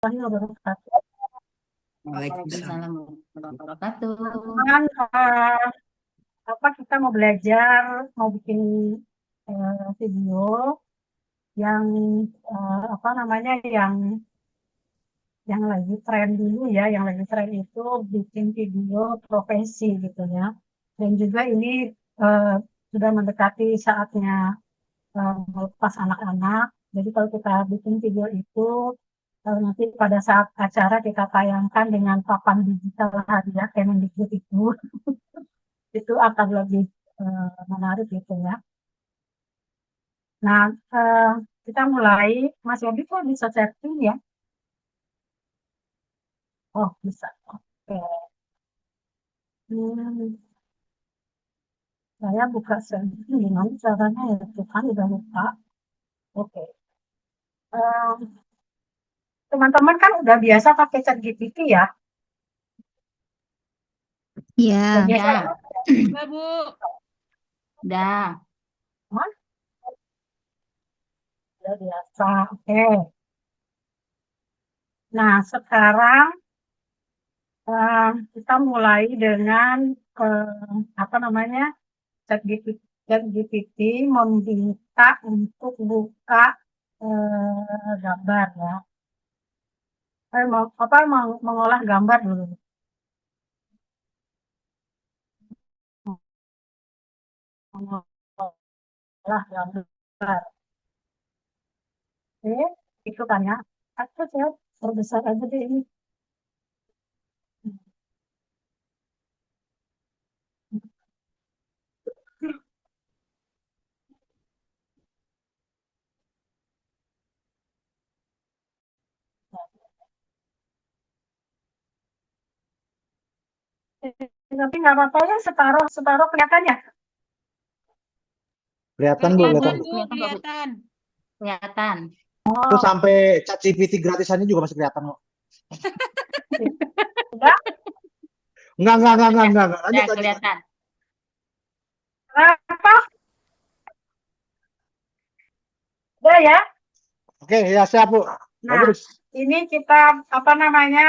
Wabarakatuh. Waalaikumsalam Waalaikumsalam warahmatullahi wabarakatuh. Kan, apa kita mau belajar, mau bikin video yang apa namanya, yang lagi tren dulu ya, yang lagi tren itu bikin video profesi gitu ya. Dan juga ini eh, sudah mendekati saatnya melepas anak-anak. Jadi kalau kita bikin video itu, nanti pada saat acara kita tayangkan dengan papan digital hadiah Kemendikbud itu akan lebih menarik gitu ya. Nah, kita mulai. Mas Yobi kok bisa setting ya? Oh, bisa. Oke. Hmm, saya buka setting gimana caranya ya? Tuh kan udah lupa. Oke. Eh, Teman-teman kan udah biasa pakai chat GPT ya? Udah Ya, biasa ya? Ya, Ya, Bu. dah. Mas? Udah biasa. Oke. Nah, sekarang kita mulai dengan apa namanya, ChatGPT meminta untuk buka gambar ya. Mengolah gambar dulu. Mengolah gambar. Oke, itu kan ya. Aku saya perbesar aja deh ini. Tapi nggak apa-apa ya, separuh separuh kelihatan ya. kelihatan Bu, Kelihatan, kelihatan Kelihatan, Bu. Bu, kelihatan kok, Bu. kelihatan. Kelihatan. Itu Oh, sampai ChatGPT gratisannya juga masih kelihatan kok. udah. Enggak. Ya, Lanjut. kelihatan. Apa? Udah ya. Oke, ya siap Bu. Nah, Bagus. ini kita apa namanya,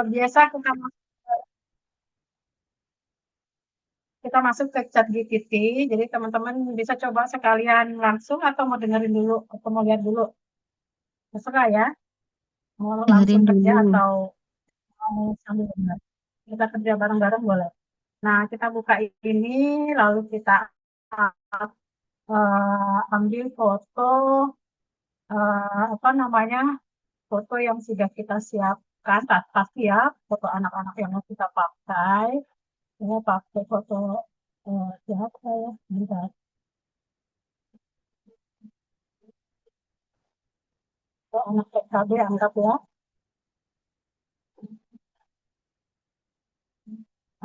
biasa kita masuk ke ChatGPT. Jadi teman-teman bisa coba sekalian langsung atau mau dengerin dulu atau mau lihat dulu. Terserah ya. Mau langsung Dengerin kerja dulu. atau mau sambil dengar. Kita kerja bareng-bareng boleh. Nah, kita buka ini lalu kita ambil foto, apa namanya, foto yang sudah kita siapkan, pasti ya, foto anak-anak yang mau kita pakai. Ini pakai foto siapa ya? Bentar. Foto anak PKB anggap ya.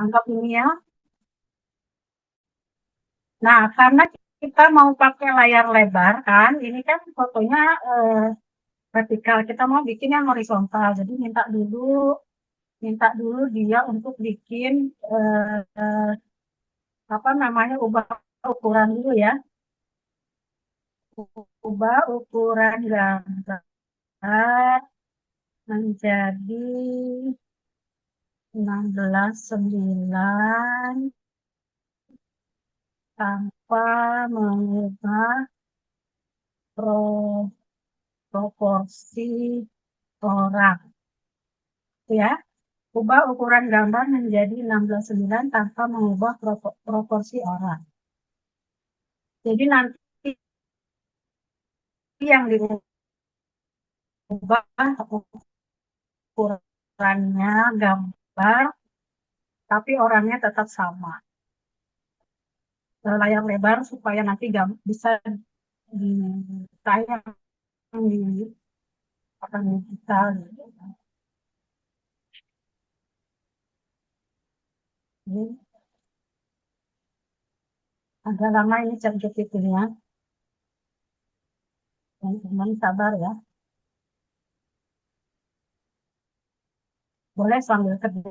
Anggap ini ya. Nah, karena kita mau pakai layar lebar kan, ini kan fotonya vertikal. Kita mau bikin yang horizontal. Jadi minta dulu dia untuk bikin apa namanya, ubah ukuran dulu ya. Ubah ukuran gambar menjadi 16:9 tanpa mengubah proporsi orang ya. Ubah ukuran gambar menjadi 16:9 tanpa mengubah proporsi orang. Jadi nanti yang diubah ukurannya gambar, tapi orangnya tetap sama. Layar lebar supaya nanti bisa ditayang di papan digital gitu. Ini agak lama ini chat GPT-nya. Teman-teman sabar ya. Boleh sambil kerja.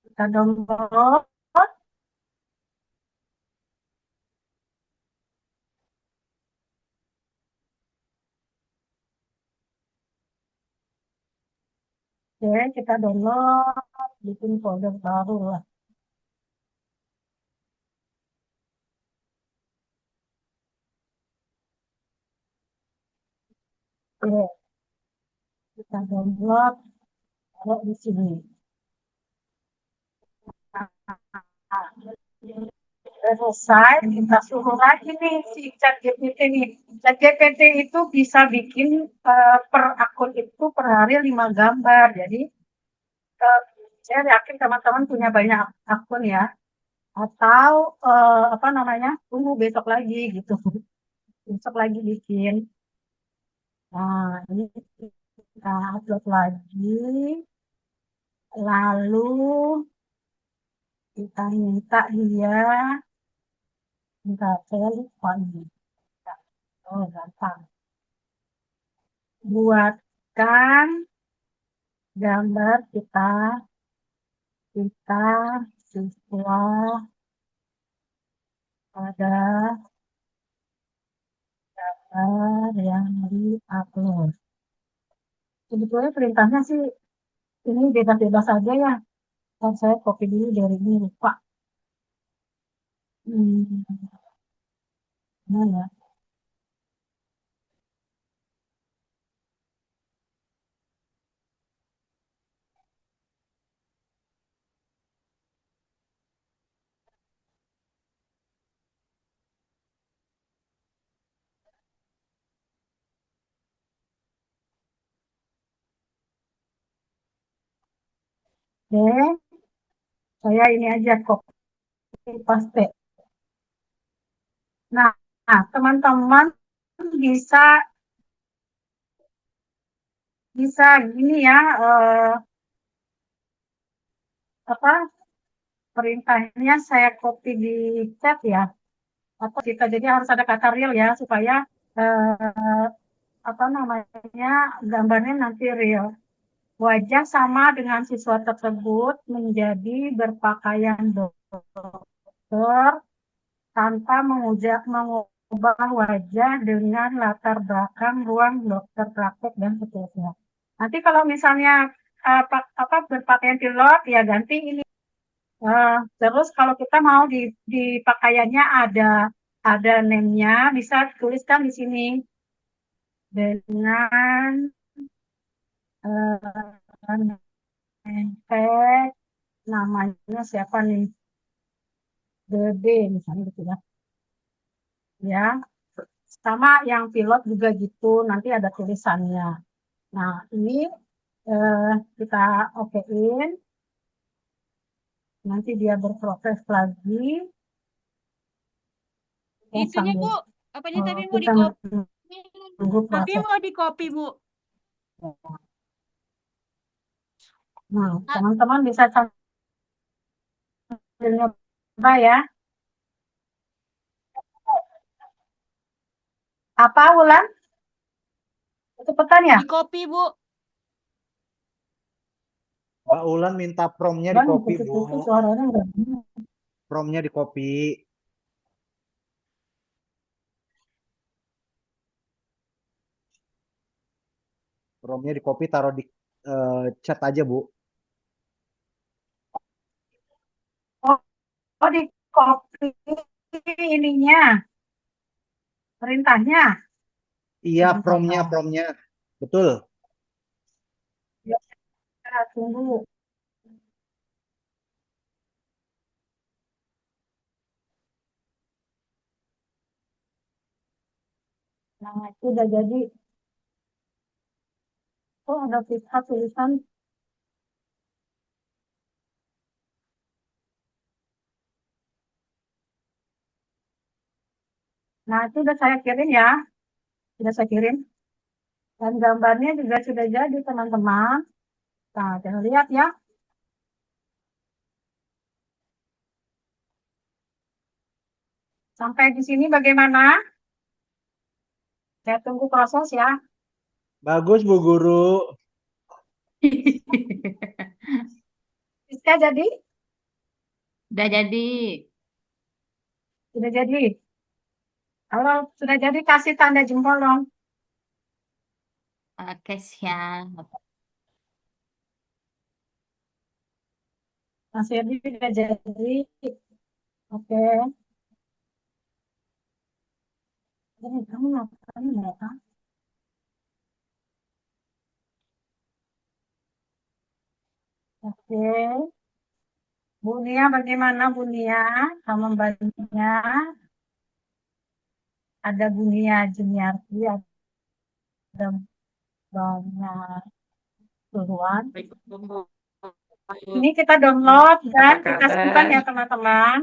Kita download. Oke, kita download, bikin folder baru lah. Oke, kita download, taruh di sini. Selesai, kita suruh lagi nih si ChatGPT nih. ChatGPT itu bisa bikin per akun itu per hari 5 gambar. Jadi eh, saya yakin teman-teman punya banyak akun ya. Atau apa namanya, tunggu besok lagi gitu. Besok lagi bikin. Nah, ini kita upload lagi. Lalu kita minta dia, minta saya lupa ini. Oh, gampang. Buatkan gambar kita siswa pada gambar yang di-upload. Sebetulnya perintahnya sih ini bebas-bebas aja ya. Dan saya copy dulu dari ini lupa. Hmm, mana ya? Oke, saya ini aja copy paste. Nah, teman-teman bisa bisa gini ya, apa perintahnya saya copy di chat ya, atau kita jadi harus ada kata real ya supaya eh, apa namanya gambarnya nanti real. Wajah sama dengan siswa tersebut menjadi berpakaian dokter tanpa mengubah wajah dengan latar belakang ruang dokter praktek dan seterusnya. Nanti kalau misalnya apa berpakaian pilot ya ganti ini. Terus kalau kita mau di pakaiannya ada name-nya, bisa tuliskan di sini dengan hashtag namanya siapa nih, Dede misalnya gitu ya. Ya, sama yang pilot juga gitu, nanti ada tulisannya. Nah, ini eh, kita okein, nanti dia berproses lagi. Ya, Itunya sambil Bu, apanya tapi mau kita di copy. menunggu Tapi proses. mau di copy Bu. Nah, Ah, teman-teman bisa sambil nyoba ya. Apa Wulan? Kecepatan ya? di copy Bu. Mbak Ulan minta promnya di Dan copy, Bu. itu suaranya enggak. Promnya di copy. Promnya di copy taruh di chat aja, Bu. Oh, oh di copy ininya, perintahnya. Iya, Sebentar. promnya. Betul. Ya, kita tunggu. Nah, itu udah jadi. Oh, ada tulisan. Nah, itu udah saya kirim ya. Sudah saya kirim. Dan gambarnya juga sudah jadi, teman-teman. Nah, jangan lihat ya. Sampai di sini bagaimana? Saya tunggu proses ya. Bagus, Bu Guru. Siska jadi? Udah jadi. Sudah jadi. Kalau sudah jadi, kasih tanda jempol dong. Oke, siap. Mas Ferdi udah jadi. Oke. Ini kamu ngapain ya, Kak? Oke. Bu Nia, bagaimana Bu Nia? Sama membantunya. Ada Bu Nia Juniarti, ada banyak duluan. Ini kita download dan kita simpan ya teman-teman.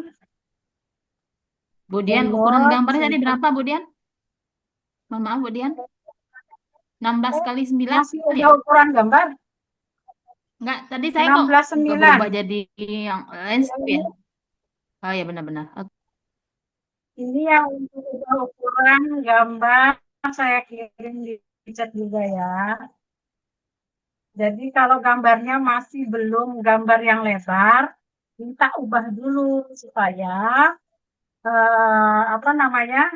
Bu Dian, ukuran Download, gambarnya tadi simpan. berapa, Bu Dian? Mohon maaf, Bu Dian. 16 kali 9 Masih ya? ada ukuran gambar? Enggak, tadi saya kok 16:9. berubah jadi yang landscape ya? Oh ya, benar-benar. Oke. Ini yang untuk ukuran gambar saya kirim di chat juga ya. Jadi kalau gambarnya masih belum gambar yang lebar, minta ubah dulu supaya apa namanya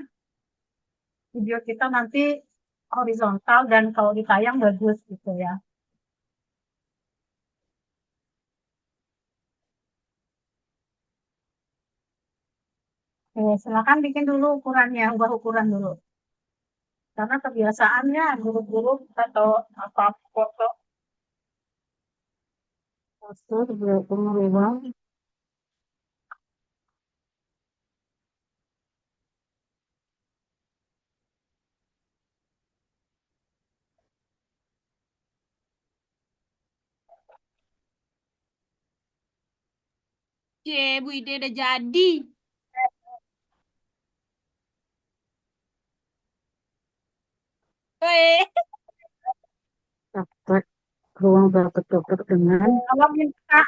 video kita nanti horizontal dan kalau ditayang bagus gitu ya. Oke, silakan bikin dulu ukurannya, ubah ukuran dulu. Karena kebiasaannya guru-guru atau apa foto poster pengumuman. Bu Ide udah jadi. Eh, Praktek ruang praktek dokter dengan kalau minta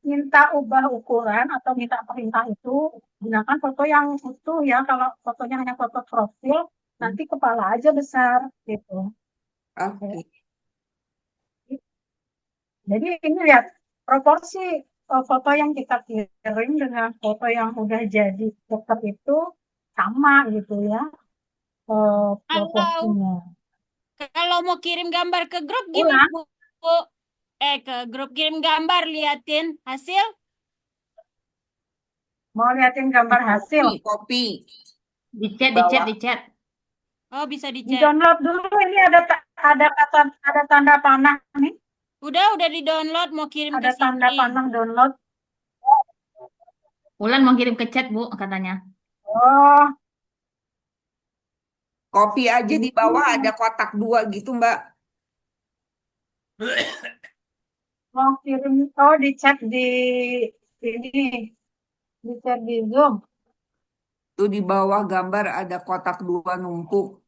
minta ubah ukuran atau minta perintah itu gunakan foto yang utuh ya. Kalau fotonya hanya foto profil, nanti kepala aja besar gitu. Oke. Jadi ini lihat proporsi foto yang kita kirim dengan foto yang udah jadi dokter itu sama gitu ya kalau proporsinya. kalau mau kirim gambar ke grup gimana, Ulang, Bu? Bu? Ke grup kirim gambar liatin hasil. mau liatin gambar hasil, Kopi. Di chat, di chat, di chat. Oh, bisa di dicek. download dulu. Ini ada tanda panah nih, Udah di-download mau kirim ke ada tanda sini. panah download. Ulan mau kirim ke chat, Bu, katanya. Oh, Kopi aja di bawah ini ada kotak 2 gitu, Mbak. mau kirim di chat di chat di Zoom. Tuh di bawah gambar ada kotak 2 numpuk.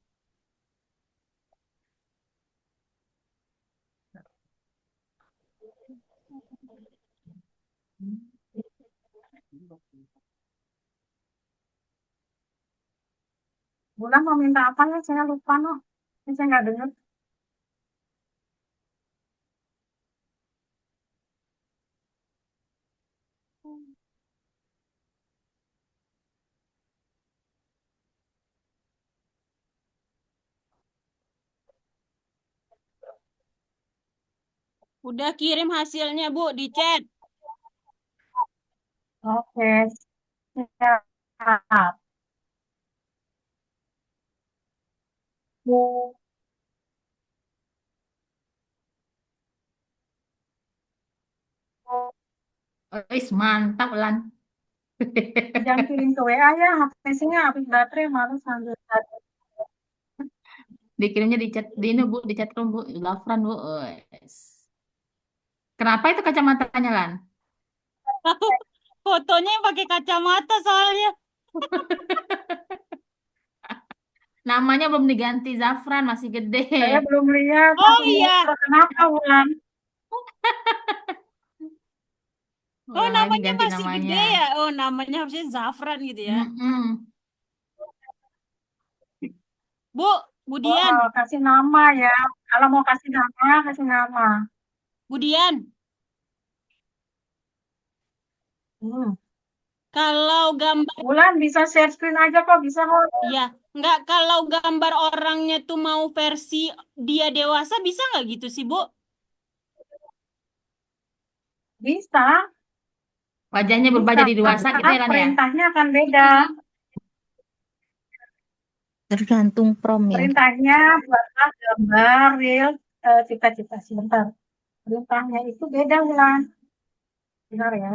Bulan mau minta apa ya? Saya lupa noh. Ini saya nggak dengar. Udah kirim hasilnya, Bu, di chat. Oke, siap. Wis, mantap, Ulan. Jangan kirim ke WA ya, HP-nya habis baterai malu sambil Dikirimnya di chat, di ini, Bu, di chat room, Bu. Lafran, Bu. Wes. Kenapa itu kacamatanya, Lan? Fotonya yang pakai kacamata soalnya. Namanya belum diganti, Zafran, masih gede. saya belum lihat. Oh iya. Kenapa Wulan? Oh, Ulang lagi namanya ganti masih namanya. gede ya. Oh, namanya harusnya Zafran gitu ya. Mm-mm. Bu, Budian, Oh, kasih nama ya. Kalau mau kasih nama, kasih nama. Budian. Hmm. Kalau gambar, Wulan bisa share screen aja kok, bisa kok. ya, nggak kalau gambar orangnya tuh mau versi dia dewasa bisa nggak gitu sih, Bu? Bisa, Wajahnya berubah bisa. jadi dewasa gitu ya, Lan ya? Perintahnya akan beda. Tergantung prom ya. Perintahnya buatlah gambar real cita-cita. Sebentar. Perintahnya itu beda, Wulan. Benar ya.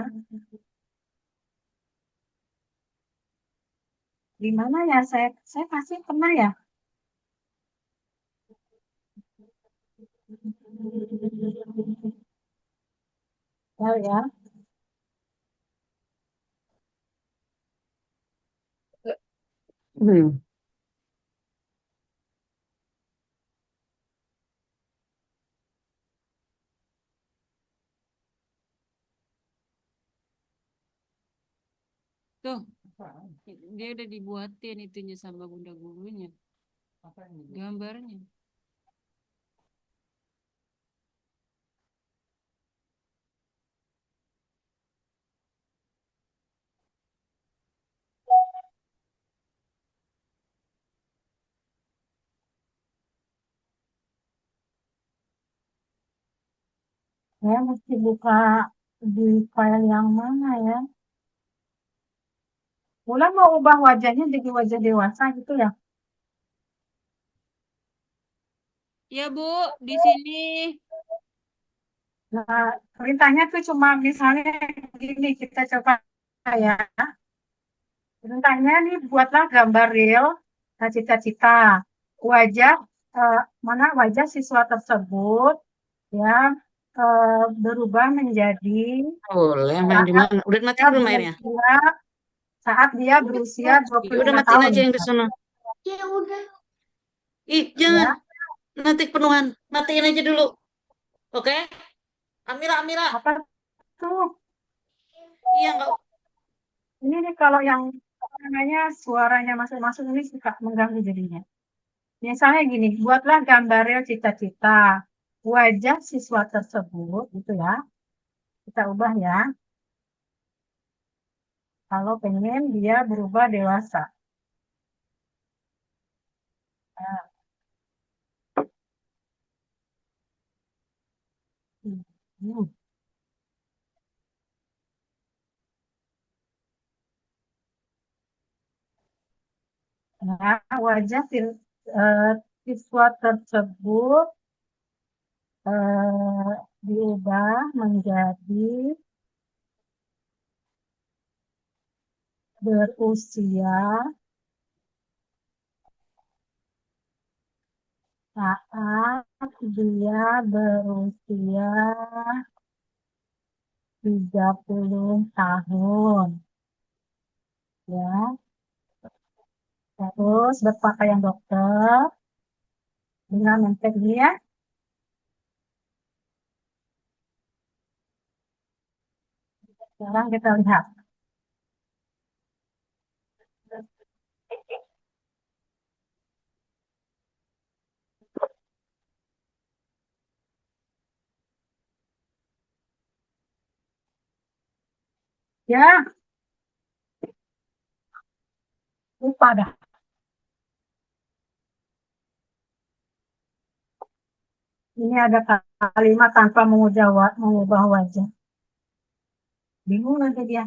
Di mana ya? Saya pasti pernah ya. Tahu ya. Tuh, dia udah dibuatin itunya sama bunda gurunya. Gambarnya. Saya mesti buka di file yang mana ya. Wulan mau ubah wajahnya jadi wajah dewasa gitu ya. Ya Bu, di sini. Nah, perintahnya tuh cuma misalnya gini, kita coba ya. Perintahnya nih buatlah gambar real cita-cita. Wajah mana wajah siswa tersebut ya berubah menjadi Boleh main di mana? Udah matiin belum airnya? saat dia berusia Ya udah 25 matiin tahun. aja yang di sana. Ih, jangan. Ya, Nanti kepenuhan. Matiin aja dulu. Oke? Amira, Amira. apa tuh? Iya, enggak. Ini nih kalau yang apa namanya suaranya masuk-masuk ini suka mengganggu jadinya. Misalnya gini, buatlah gambar real cita-cita wajah siswa tersebut, gitu ya. Kita ubah ya. Kalau pengen dia berubah dewasa. Nah, hmm. Nah, wajah siswa tersebut diubah menjadi berusia saat dia berusia 30 tahun. Ya, terus berpakaian dokter dengan mentek dia. Sekarang kita lihat. Ya, lupa dah. Ini ada kalimat tanpa mengubah wajah. Bingung nanti dia.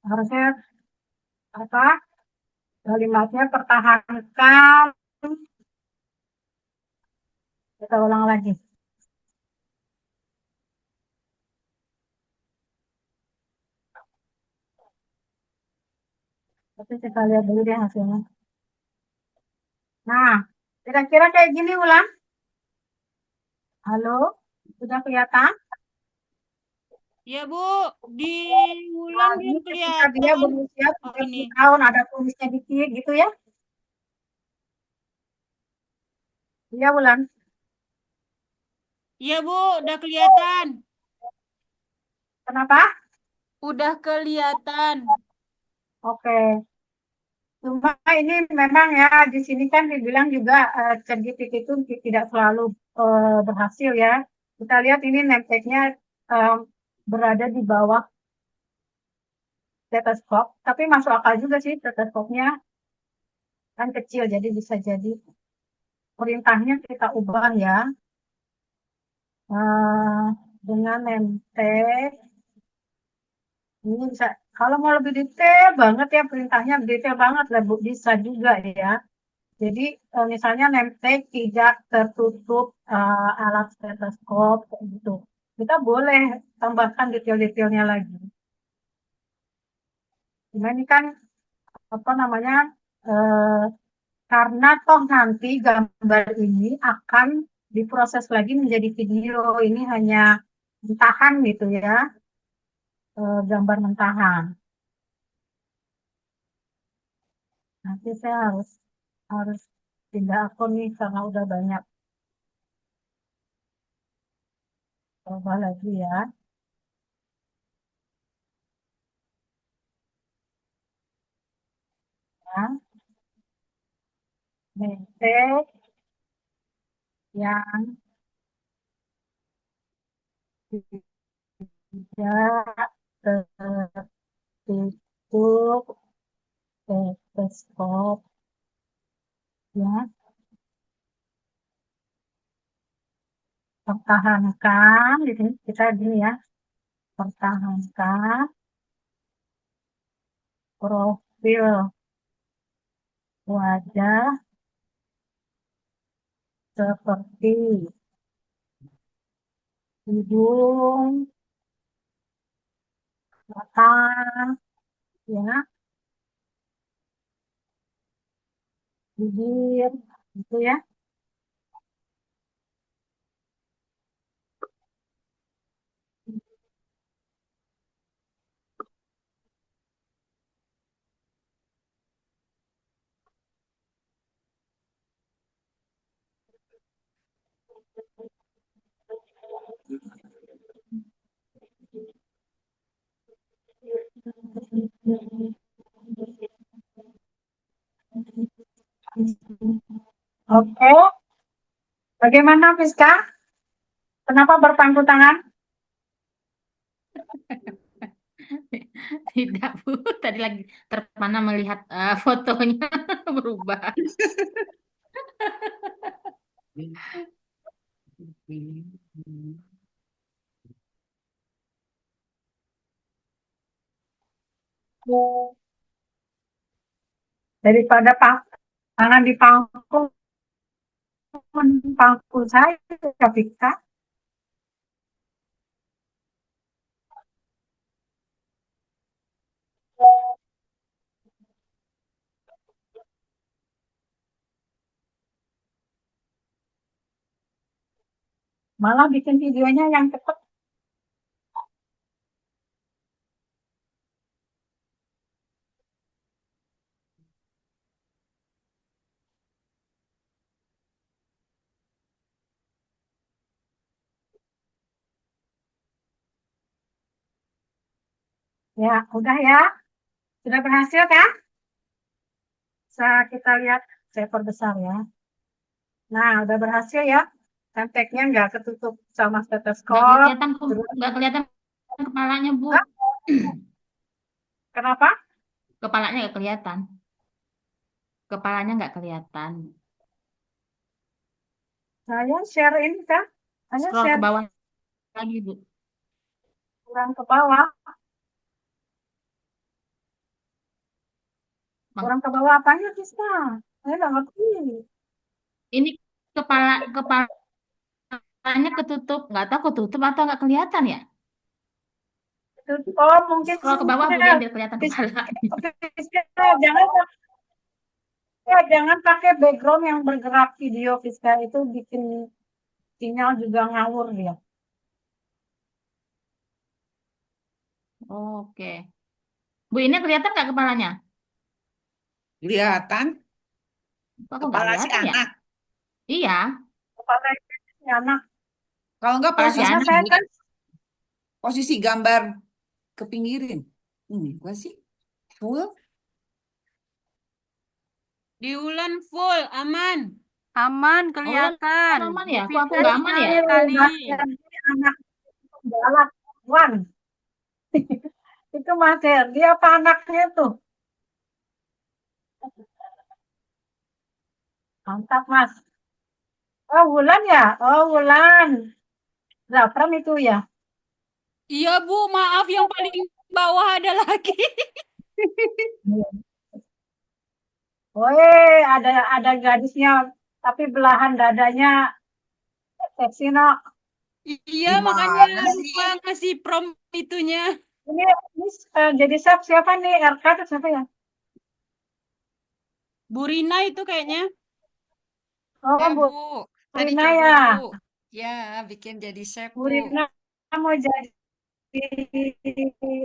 Harusnya apa? Kalimatnya pertahankan. Kita ulang lagi. Tapi kita lihat dulu deh hasilnya. Nah, kira-kira kayak gini ulang. Halo, sudah kelihatan? Ya Bu, di Wulan Nah, belum ini ketika dia kelihatan. berusia Oh 30 ini. tahun, ada tulisnya dikit gitu ya. Iya, Wulan. Ya Bu, udah kelihatan. Kenapa? Udah kelihatan. Oke. Cuma ini memang ya, di sini kan dibilang juga ChatGPT itu tidak selalu berhasil ya. Kita lihat ini name-tag-nya berada di bawah stetoskop, tapi masuk akal juga sih stetoskopnya kan kecil, jadi bisa jadi perintahnya kita ubah ya. eh, dengan nemtek. Ini bisa, kalau mau lebih detail banget ya perintahnya detail banget lah Bu, bisa juga ya. Jadi misalnya nemtek tidak tertutup alat stetoskop kayak gitu. Kita boleh tambahkan detail-detailnya lagi. Cuma ini kan apa namanya eh, karena toh nanti gambar ini akan diproses lagi menjadi video. Ini hanya mentahan gitu ya, gambar mentahan. Nanti saya harus pindah akun nih karena udah banyak. Coba lagi ya. Ya, Mente yang tidak tertutup stetoskop ya, pertahankan di sini kita gini ya, pertahankan profil wajah seperti hidung, mata, ya, bibir, gitu ya. Oke, bagaimana Fiska? Kenapa berpangku tangan? Tidak, Bu. Tadi lagi terpana melihat fotonya berubah. Daripada tangan di pangku, pangku saya, Fiska. Malah bikin videonya yang cepet. Ya, udah ya. Sudah berhasil kan? Bisa kita lihat, saya perbesar ya. Nah, udah berhasil ya. Temteknya nggak ketutup sama Nggak stetoskop. kelihatan, Terus, nggak kelihatan kepalanya, Bu. ah, kenapa? Kepalanya nggak kelihatan. Kepalanya nggak kelihatan. Saya share ini kan? Saya Scroll ke share bawah lagi, Bu. kurang ke bawah. Bang, Kurang ke bawah apanya, Kisna? Saya nggak ngerti. ini kepalanya ketutup. Nggak tahu ketutup atau nggak kelihatan ya. Oh, mungkin Scroll ke bawah, Bu, dia share. biar kelihatan Fiska, kepala. jangan jangan pakai background yang bergerak video, Fiska. Itu bikin sinyal juga ngawur dia. Oke. Bu, ini kelihatan nggak kepalanya? Kelihatan Kok aku nggak kepala si kelihatan ya? anak. Iya, Kepala si anak. Kalau enggak kepala si Karena anak, saya Bu. kan posisi gambar ke pinggirin. Apa sih? Full. Diulan full, aman. Aman, Oh, Ulan kelihatan. aman Bu ya? Kok aku Fitri nggak aman ya? sinyalnya kali. anak galak, Wan. Itu Mas Herdi apa anaknya tuh? Mantap, Mas. Oh, Wulan ya? Oh, Wulan. Zafran itu ya. Iya Bu, maaf yang paling bawah ada lagi. Woi, ada gadisnya, tapi belahan dadanya seksi no. Iya, makanya Gimana sih? lupa ngasih prompt itunya. Ini, ini jadi chef siapa nih? RK atau siapa ya? Bu Rina itu kayaknya. Oh, Bu Bu, tadi Rina coba ya. Bu. Ya, bikin jadi chef Bu Bu. Rina mau jadi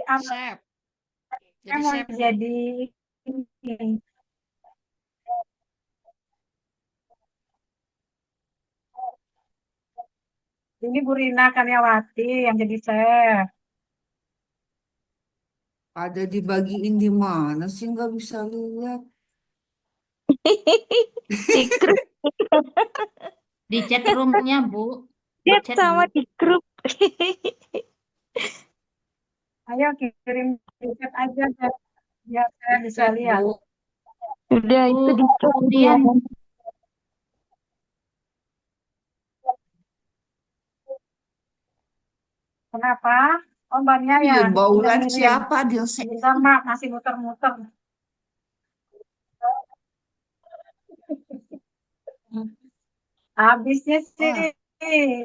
apa? Chef, jadi Mau chef Bu. jadi ini. Ini Bu Rina Karyawati yang jadi chef. Ada dibagiin di mana sih? Nggak bisa lihat. Di grup Di chat roomnya, Bu. Di chat chat, sama Bu. di grup. Ayo kirim di chat aja biar saya bisa Chat lihat. Bu. Udah Bu, itu di chat ya. kemudian Kenapa? Oh, Mbaknya ya Iya, udah baulan ngirim. siapa dia? Bentar, Mak, masih muter-muter. Habisnya sih Wah,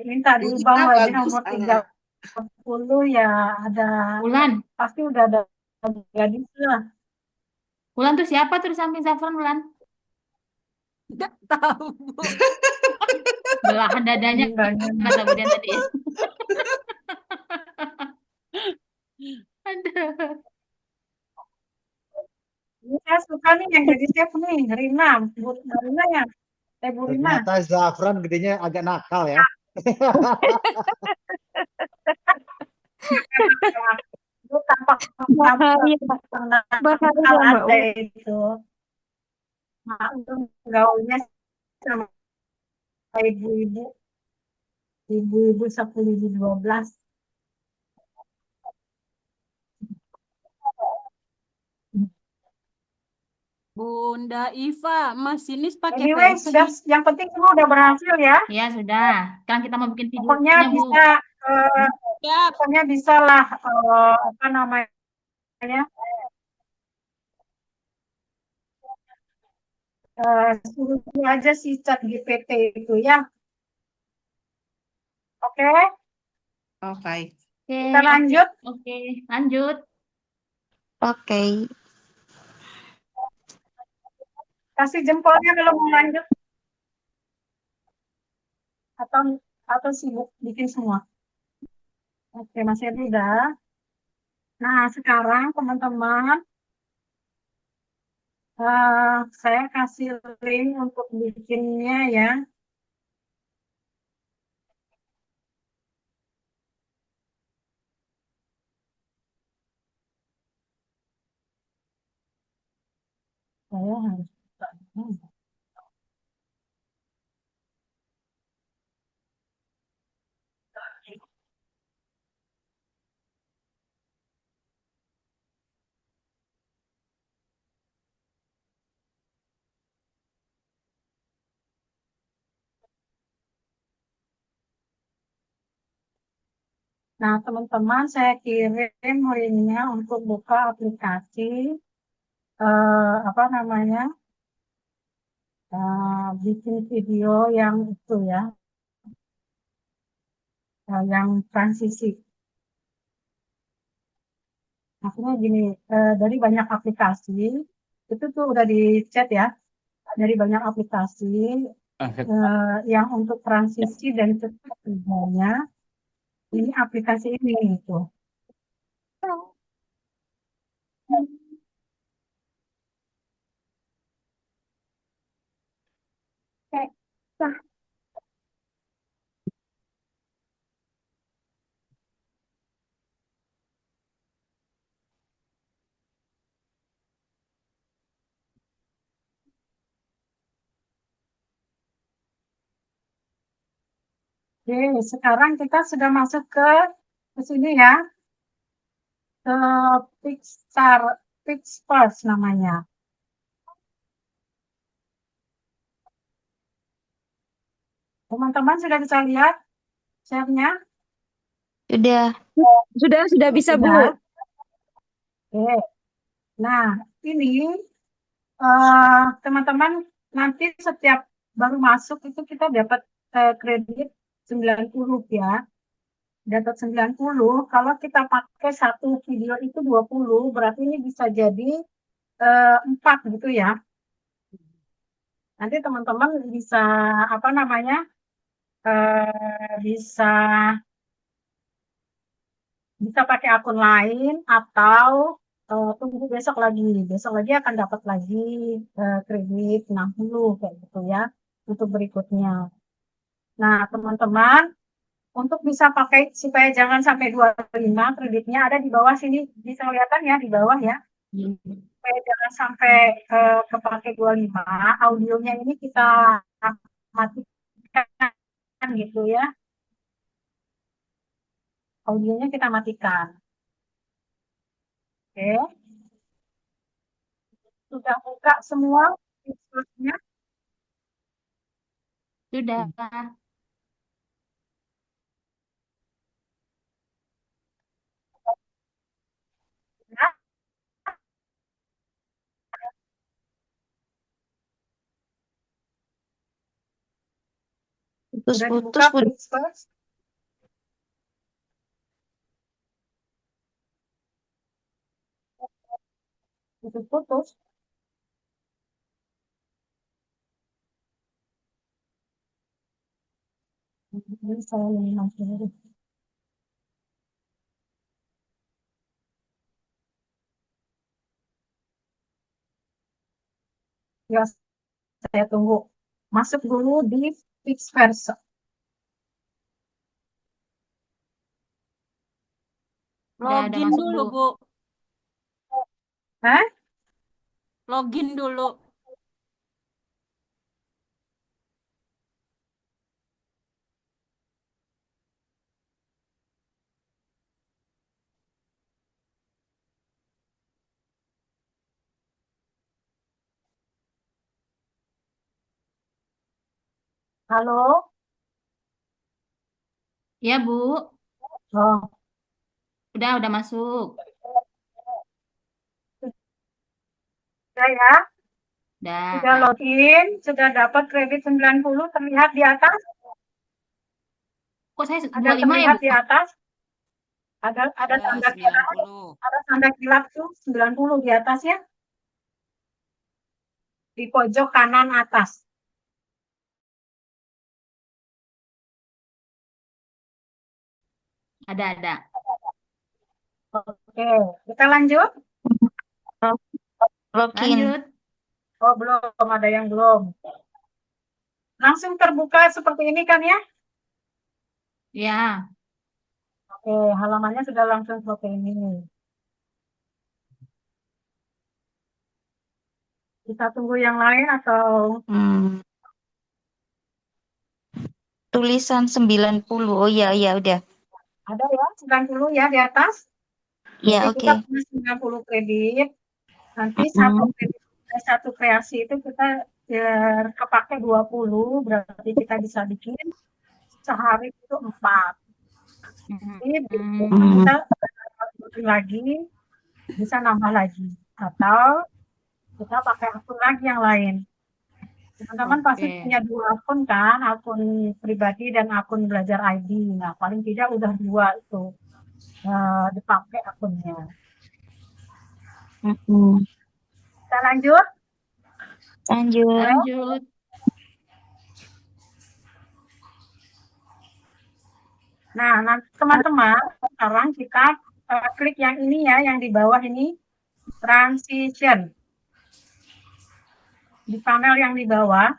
minta Bu diubah Ina lagi bagus. nomor 30 ya ada Wulan. pasti udah ada gadis lah. Wulan tuh siapa tuh di samping Zafran, Wulan? Nggak tahu Bu. Belahan dadanya Ini Mbaknya. kata Bu Dian tadi ya. Aduh. Ini saya suka nih yang jadi chef nih, Rina. Bu Rina ya. Bu Rina. Ternyata Zafran gedenya agak nakal ya. Itu tampak Bahaya, bahaya nakal Mbak ada U. itu. Nah, itu gaulnya sama ibu-ibu, ibu-ibu 10.012. Bunda Iva, masinis pakai Anyway, peci. sudah yang penting semua udah berhasil ya. Ya, sudah. Sekarang kita mau bikin Pokoknya videonya, Bu. bisa Siap. pokoknya bisa lah apa namanya? Suruh aja si chat GPT itu ya. Oke, Oke. Oke, kita lanjut. oke. Lanjut. Oke. Kasih jempolnya kalau mau lanjut atau sibuk bikin semua. Oke, Mas Edi udah. Nah, sekarang teman-teman saya kasih link untuk bikinnya ya. Saya harus buka. Nah, teman-teman, saya kirim linknya untuk buka aplikasi apa namanya bikin video yang itu ya, yang transisi. Maksudnya gini, dari banyak aplikasi itu tuh udah di chat ya, dari banyak aplikasi yang untuk transisi dan cepat kerjanya, ini aplikasi ini gitu. Oke. Oke, sekarang kita sudah masuk ke sini ya, ke Pixar, Pixverse namanya. Teman-teman sudah bisa lihat share-nya? Sudah. Sudah bisa, Bu. Sudah. Oke. Nah, ini teman-teman nanti setiap baru masuk itu kita dapat kredit 90 ya. Dapat 90, kalau kita pakai satu video itu 20, berarti ini bisa jadi 4 gitu ya. Nanti teman-teman bisa apa namanya? Bisa pakai akun lain atau tunggu besok lagi. Besok lagi akan dapat lagi kredit 60 kayak gitu ya untuk berikutnya. Nah, teman-teman, untuk bisa pakai supaya jangan sampai 25 kreditnya ada di bawah sini, bisa kelihatan ya di bawah ya. Supaya jangan sampai kepake 25, audionya ini kita matikan gitu ya. Audionya kita matikan. Oke. Sudah buka semua fiturnya? Sudah. Ya. Sudah dibuka Putus-putus, Bu. Flixbus? Putus-putus. Ini saya lihat dulu. Ya, saya tunggu. Masuk dulu di Fixverse. Udah Login masuk, dulu, Bu. Bu. Hah? Login dulu. Halo? Ya, Bu. Oh, Udah masuk. sudah ya. Sudah Udah. login, sudah dapat kredit 90 terlihat di atas. Kok saya Ada 25 ya, terlihat Bu? di atas. Ada Ya, tanda kilap, 90. ada tanda kilap tuh 90 di atas ya. Di pojok kanan atas. Ada. Oke, kita lanjut. Login. Lanjut. Oh, belum, ada yang belum. Langsung terbuka seperti ini kan ya? Ya. Oke, halamannya sudah langsung seperti ini. Kita tunggu yang lain atau Hmm. Tulisan 90. Oh iya, udah. ada ya 90 ya di atas? Ya, Jadi oke. kita punya 90 kredit. Nanti satu kreasi itu kita kepake 20, berarti kita bisa bikin sehari itu 4. Jadi kita bikin lagi, bisa nambah lagi. Atau kita pakai akun lagi yang lain. Teman-teman pasti punya 2 akun kan, akun pribadi dan akun belajar ID. Nah, paling tidak udah 2 itu dipakai akunnya. Kita lanjut? Lanjut. Nah, teman-teman, sekarang kita klik yang ini ya, yang di bawah ini, transition. Di panel yang di bawah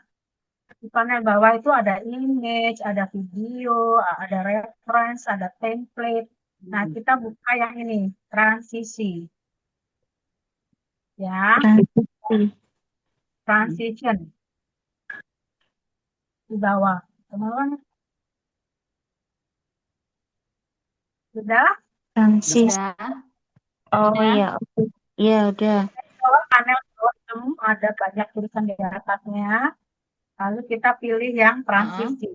itu ada image, ada video, ada reference, ada template. Nah, kita buka yang ini, transisi. Ya, transition. Di bawah. Teman-teman, sudah? Transisi. Udah. Oh Udah. iya, oke. Iya, udah. Di bawah panel bottom ada banyak tulisan di atasnya. Lalu kita pilih yang transisi.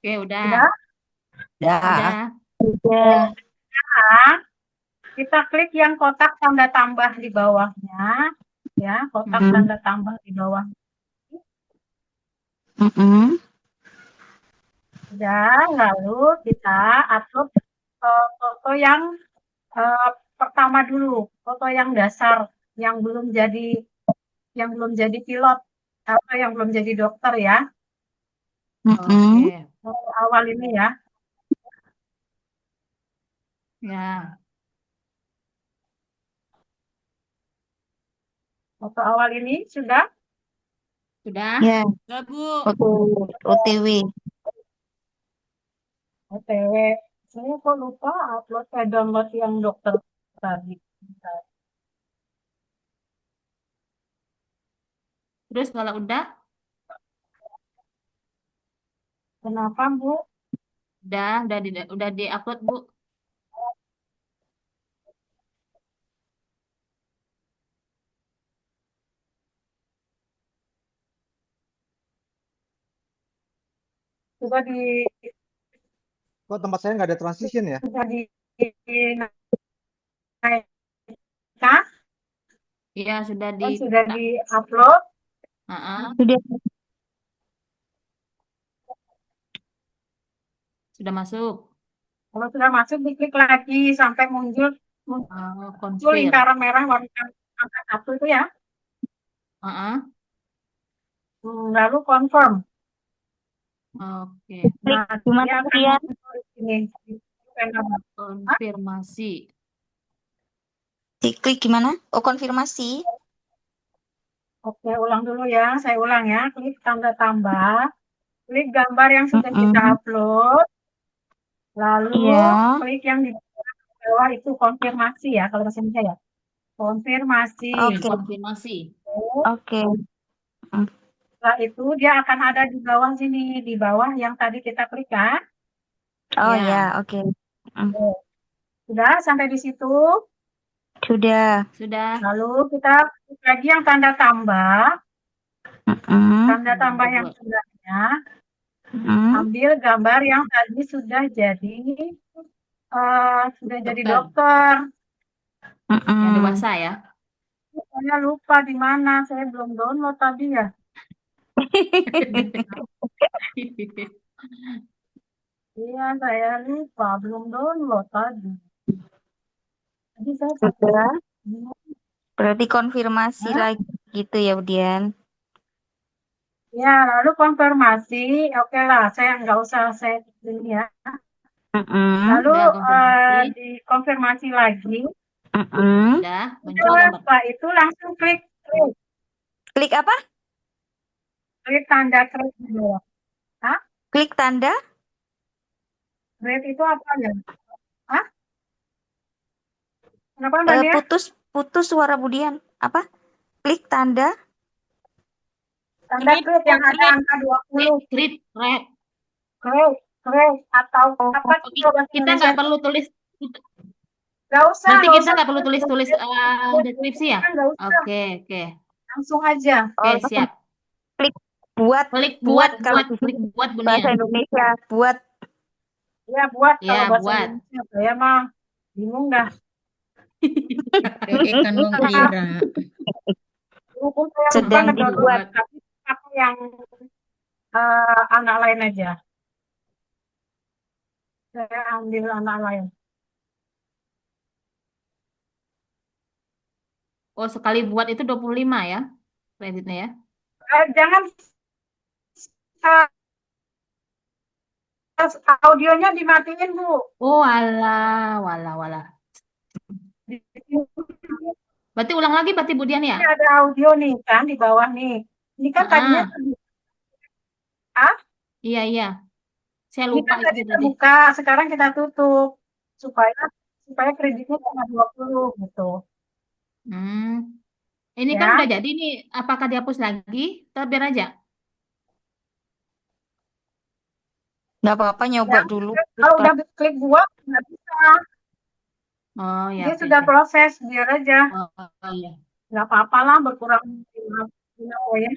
Oke, udah. Udah? Ya. Udah. Udah. Nah, kita klik yang kotak tanda tambah di bawahnya. Ya, kotak Mm-mm. tanda tambah di bawah. Mm-mm. Udah, lalu kita upload foto yang pertama dulu, foto yang dasar, yang belum jadi pilot atau yang belum jadi dokter ya. Mm-mm. Oke. Foto awal ini ya. Ya. Foto awal ini sudah. Sudah? Ya, Udah, Bu. OTW. OTW. Saya kok lupa upload download yang dokter tadi. Bentar. Terus kalau udah? Kenapa, Bu? Udah di-upload, Bu. Sudah di Kok tempat saya nggak ada transition ya? sudah dinaikkan Iya, sudah dan sudah di-upload. Heeh. Sudah. Sudah masuk. Kalau sudah masuk diklik lagi sampai muncul Konfirm. lingkaran merah warna angka 1 itu ya. Heeh. Lalu confirm. Oke. Nah, Gimana, dia akan Dian? muncul di sini. Konfirmasi. Diklik gimana? Oh, konfirmasi. Oke, ulang dulu ya. Saya ulang ya. Klik tanda tambah. Klik gambar yang sudah kita Mm-mm. upload. Lalu Iya. klik yang di bawah itu konfirmasi ya. Kalau bahasa Indonesia ya. Konfirmasi. Oke. Konfirmasi. Oke. Setelah itu dia akan ada di bawah sini. Di bawah yang tadi kita klik kan. Oh Ya. ya, oke. Sudah sampai di situ. Sudah. Sudah. Lalu kita klik lagi yang tanda tambah. Mm-mm. Tanda tambah yang sebelahnya. Mm-mm. Ambil gambar yang tadi sudah jadi Dokter. dokter. Mm-mm. Yang dewasa ya. Saya lupa di mana. Saya belum download tadi ya. Iya, saya lupa belum download tadi. Jadi saya Sudah. pakai Berarti konfirmasi lagi gitu ya, Dian. ya, lalu konfirmasi. Oke lah, saya nggak usah saya ini ya. Mm-mm. Lalu Udah konfirmasi. dikonfirmasi lagi. Mm-mm. Udah muncul Terus gambar. setelah itu langsung klik Klik apa? tanda klik di bawah. Klik tanda? Klik itu apa ya? Hah? Kenapa Mbak Dia? Putus suara Budian. Apa? Klik tanda? Tanda Klik, klik yang ada klik. angka 20. Klik, red. Klik atau apa Oke, itu bahasa kita Indonesia? nggak perlu tulis. Nggak usah, Berarti nggak kita usah nggak perlu tulis deskripsi ya? Nggak usah, Oke. langsung aja. Oke, siap. Klik buat. Klik Buat buat, kalau klik buat bahasa Bunian. Indonesia. Buat. Ya buat Ya, kalau bahasa buat. Indonesia. Saya mah bingung dah. Ikan wong kira. Hukum saya lupa Sedang ngedownload, dibuat. tapi pakai yang anak lain aja. Saya ambil anak lain. Oh, sekali buat itu 25 ya? Kreditnya ya? Jangan audionya dimatiin, Bu. Oh, walah. Berarti ulang lagi berarti Budian ya? Ini ada audio nih kan di bawah nih. Ini kan tadinya Iya. Saya ini lupa kan tadi itu tadi. terbuka, sekarang kita tutup supaya kreditnya cuma 20 gitu. Ini Ya. kan udah jadi nih. Apakah dihapus lagi? Atau biar aja? Nggak apa-apa nyoba Ya. dulu. Kalau udah klik buat nggak bisa. Oh ya. Dia oke, sudah oke. proses, biar aja. Oh iya. Nggak apa-apa lah berkurang 5 poin.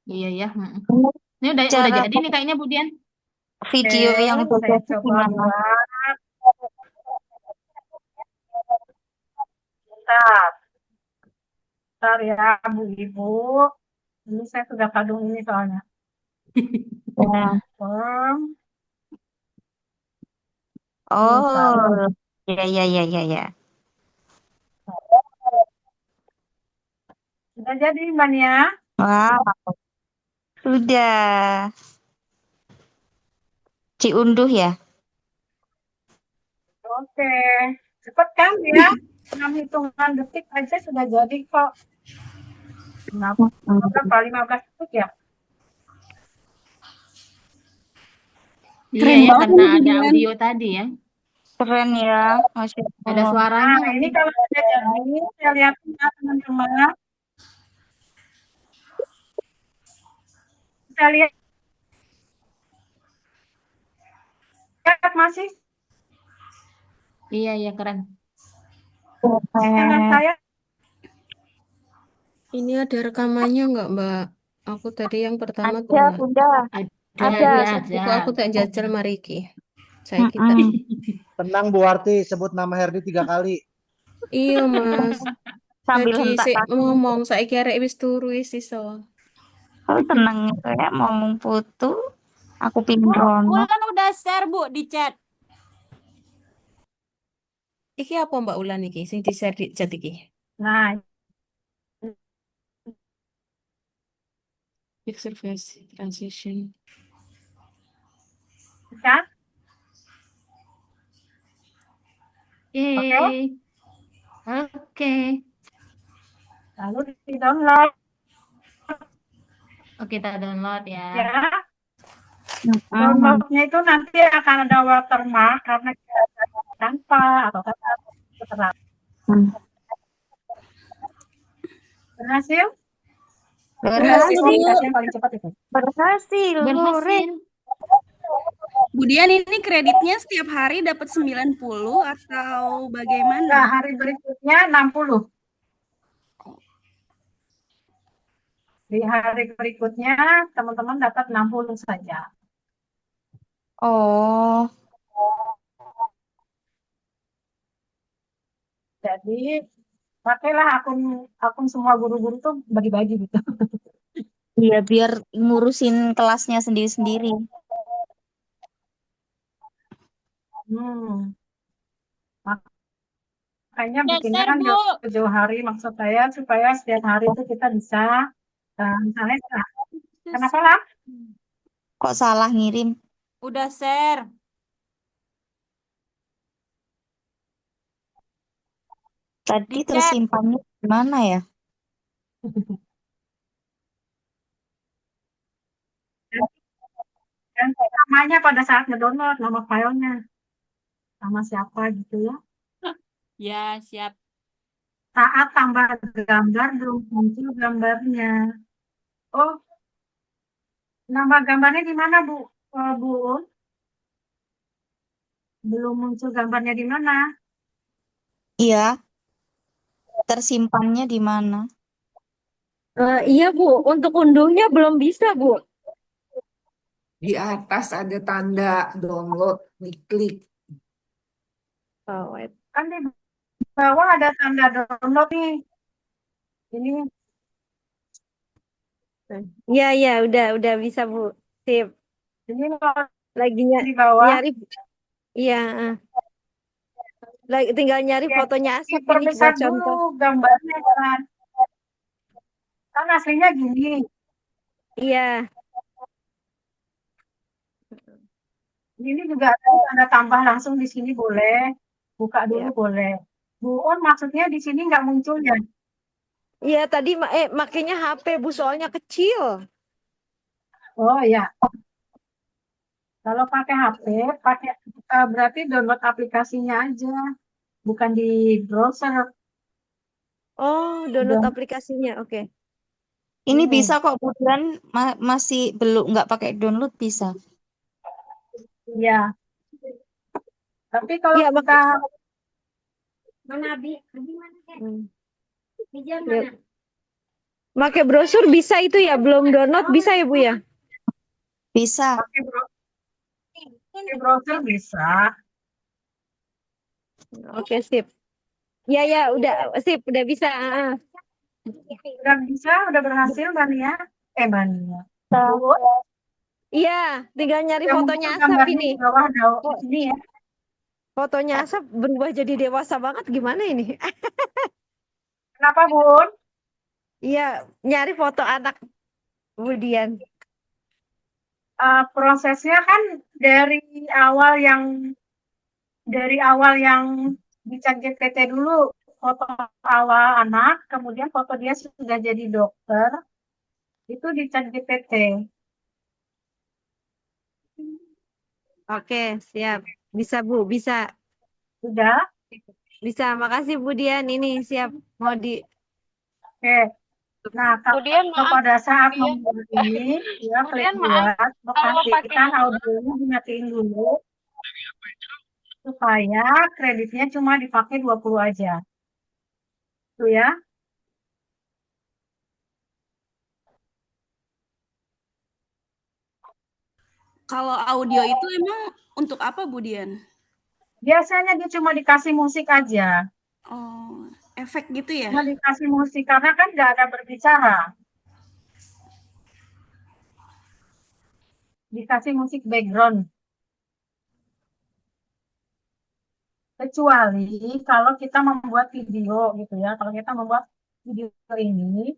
Iya. Ini udah Cara jadi nih kayaknya Budian. video yang Oke, saya itu coba gimana? buat. Bentar, bentar ya, Bu Ibu. Ini saya sudah kadung ini soalnya. Ya. Form, Oh, file. ya, ya, ya, ya, ya. Sudah jadi, Mbak Nia? Wah, sudah diunduh ya? Oke, cepet kan ya? 6 hitungan detik aja sudah jadi kok. Kenapa? Berapa? 15 detik ya? Iya Keren ya, banget karena ini ada videonya. audio tadi ya. Keren ya, Masya Ada Allah. suaranya Nah, ini lagi. kalau sudah jadi, saya lihat ya teman-teman. Saya lihat masih Iya, iya keren. channel Keren. saya. Ini ada rekamannya nggak, Mbak? Aku tadi yang pertama Ada, pernah. Bunda. Ada, Ada. iya Itu ada. aku tak jajal mariki. Saya kita. Mm-mm. Tenang Bu Warti, sebut nama Herdi 3 kali. Iya, Mas. Sambil Tadi hentak saya kaki. ngomong, saya kira wis turu wis iso. Oh, tenang ya, ngomong putu. Aku Bu, pindrono. Wulan udah share Bu di chat. Iki apa Mbak Ulan iki sing di-share di chat iki? Nah, Pixel face transition. kan? Oke, Yeay. Oke. lalu di-download Oke, kita download ya. ya. Mm-mm. Downloadnya itu nanti akan ada watermark karena kita tanpa atau kata tertera. Hmm. Berhasil? Berhasil, Aplikasi yang paling cepat itu. berhasil, hore. Berhasil. Bu Dian, ini kreditnya setiap hari dapat 90 atau Nah, bagaimana? hari berikutnya 60. Di hari berikutnya teman-teman dapat 60 saja. Oh, Jadi pakailah akun semua guru-guru tuh bagi-bagi gitu. iya biar ngurusin kelasnya sendiri-sendiri. Hmm. Makanya Udah bikinnya share kan Bu. jauh-jauh hari maksud saya supaya setiap hari itu kita bisa misalnya kenapa lah? Kok salah ngirim? Udah share. Tadi Di chat. tersimpannya di mana ya? Dan namanya pada saat ngedownload nama filenya sama siapa gitu ya. Ya, siap. Saat tambah gambar belum muncul gambarnya. Oh, nambah gambarnya di mana Bu? Bu, belum muncul gambarnya di mana? Iya, tersimpannya di mana? Iya Bu, untuk unduhnya belum bisa Bu. Di atas ada tanda download, diklik. Oh, wait. Kan di bawah ada tanda download nih. Ini Iya, iya, udah bisa Bu. Sip. ini Lagi di bawah. nyari. Iya, lagi tinggal nyari Oke, fotonya Asap ini diperbesar buat dulu contoh. gambarnya kan. Kan aslinya gini. Iya, Ini juga ada tanda tambah langsung di sini boleh. Buka dulu iya. boleh. Bu On maksudnya di sini nggak muncul ya? Iya, tadi makanya HP Bu soalnya kecil. Oh ya, kalau pakai HP, pakai berarti download aplikasinya aja, bukan di browser. Oh, download Udah. aplikasinya. Oke. Ini Hmm. bisa kok, bukan masih belum nggak pakai download bisa. Iya. Tapi kalau Iya, kita Mana Abi? Abi mana? Bija Iya. mana? Pakai brosur bisa itu ya, belum download bisa ya Bu ya? Bisa. pakai browser, Di browser bisa. Oke, sip. Ya, ya, udah sip, udah bisa. Udah bisa, udah berhasil Bania. Bania. Bu, Iya, tinggal nyari yang fotonya muncul Asap gambarnya ini. di bawah Oh, ini ya. fotonya Asap berubah jadi dewasa banget gimana ini? Kenapa, Bun? Iya, nyari foto anak Budian. Prosesnya kan dari awal yang di ChatGPT dulu, foto awal anak, kemudian foto dia sudah jadi dokter, itu di ChatGPT. Oke, siap. Bisa, Bu, bisa. Sudah? Bisa, makasih Budian. Ini siap mau di Oke. Nah, Kemudian kalau maaf, pada saat Budian. membuat ini, ya klik Kemudian maaf, buat, kalau pakai pastikan audionya dimatiin dulu, supaya kreditnya cuma dipakai 20 aja. Itu ya. Kalau audio itu emang untuk apa, Budian? Biasanya dia cuma dikasih musik aja. Oh, efek gitu ya? Cuma dikasih musik, karena kan nggak ada berbicara. Dikasih musik background. Kecuali kalau kita membuat video gitu ya. Kalau kita membuat video ini,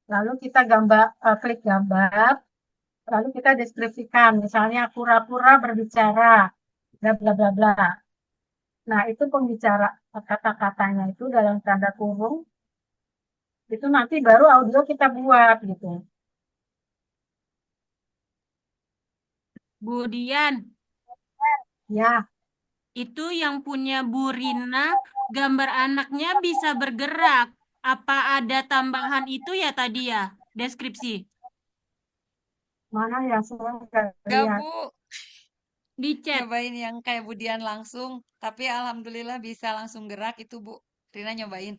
lalu kita klik gambar, lalu kita deskripsikan, misalnya pura-pura berbicara, bla bla bla bla. Nah, itu pembicara kata-katanya itu dalam tanda kurung, itu nanti baru audio kita buat gitu. Budian, Ya, itu yang punya Bu Rina, gambar anaknya bisa bergerak. Apa ada tambahan itu ya tadi ya, deskripsi? mana ya saya nggak Enggak, lihat. Bu. Di chat. Nyobain yang kayak Budian langsung. Tapi alhamdulillah bisa langsung gerak itu, Bu. Rina nyobain.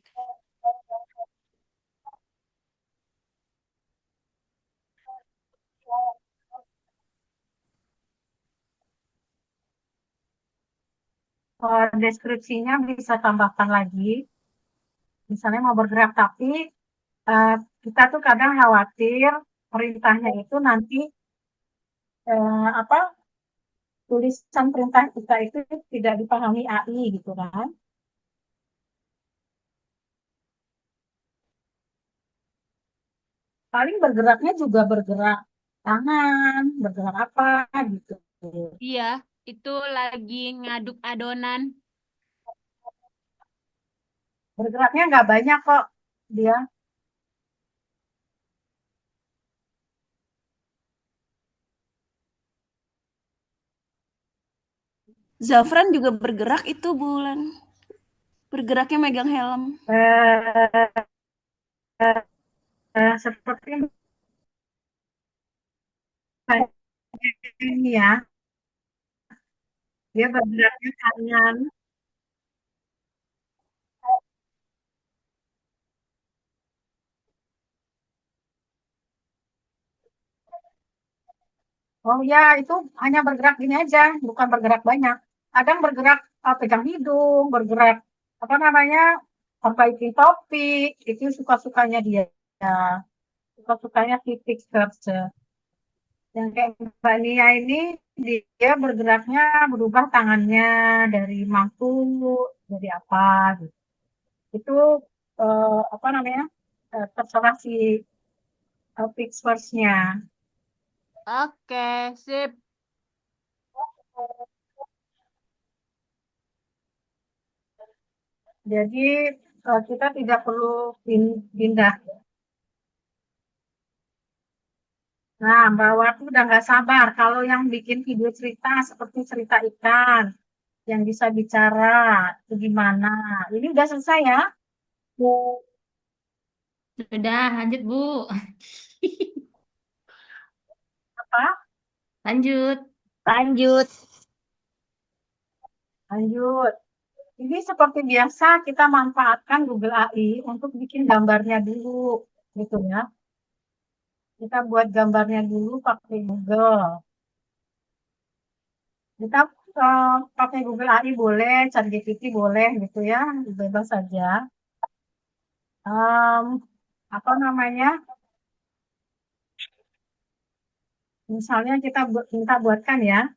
Deskripsinya bisa tambahkan lagi. Misalnya mau bergerak, tapi kita tuh kadang khawatir perintahnya itu nanti apa tulisan perintah kita itu tidak dipahami AI gitu kan. Paling bergeraknya juga bergerak tangan, bergerak apa gitu. Iya, itu lagi ngaduk adonan. Bergeraknya nggak banyak kok dia. Zafran juga bergerak itu, Bulan. Bergeraknya megang helm. Eh, Seperti ini ya, dia bergeraknya tangan. Oh ya, itu hanya bergerak gini aja, bukan bergerak banyak. Kadang bergerak pegang hidung, bergerak apa namanya, perbaikin topik, itu suka-sukanya dia. Suka-sukanya titik search. Yang kayak Mbak Nia ini, dia bergeraknya berubah tangannya dari mangku, dari apa gitu. Itu apa namanya, terserah si Pixverse-nya. Oke, sip. Jadi kita tidak perlu pindah. Nah, Mbak Wati udah nggak sabar kalau yang bikin video cerita seperti cerita ikan yang bisa bicara itu gimana. Ini udah selesai ya? Sudah, lanjut Bu. Apa? Lanjut. lanjut. Lanjut. Ini seperti biasa kita manfaatkan Google AI untuk bikin gambarnya dulu, gitu ya. Kita buat gambarnya dulu pakai Google. Kita pakai Google AI boleh, ChatGPT boleh gitu ya, bebas saja. Apa namanya? Misalnya kita minta buatkan ya,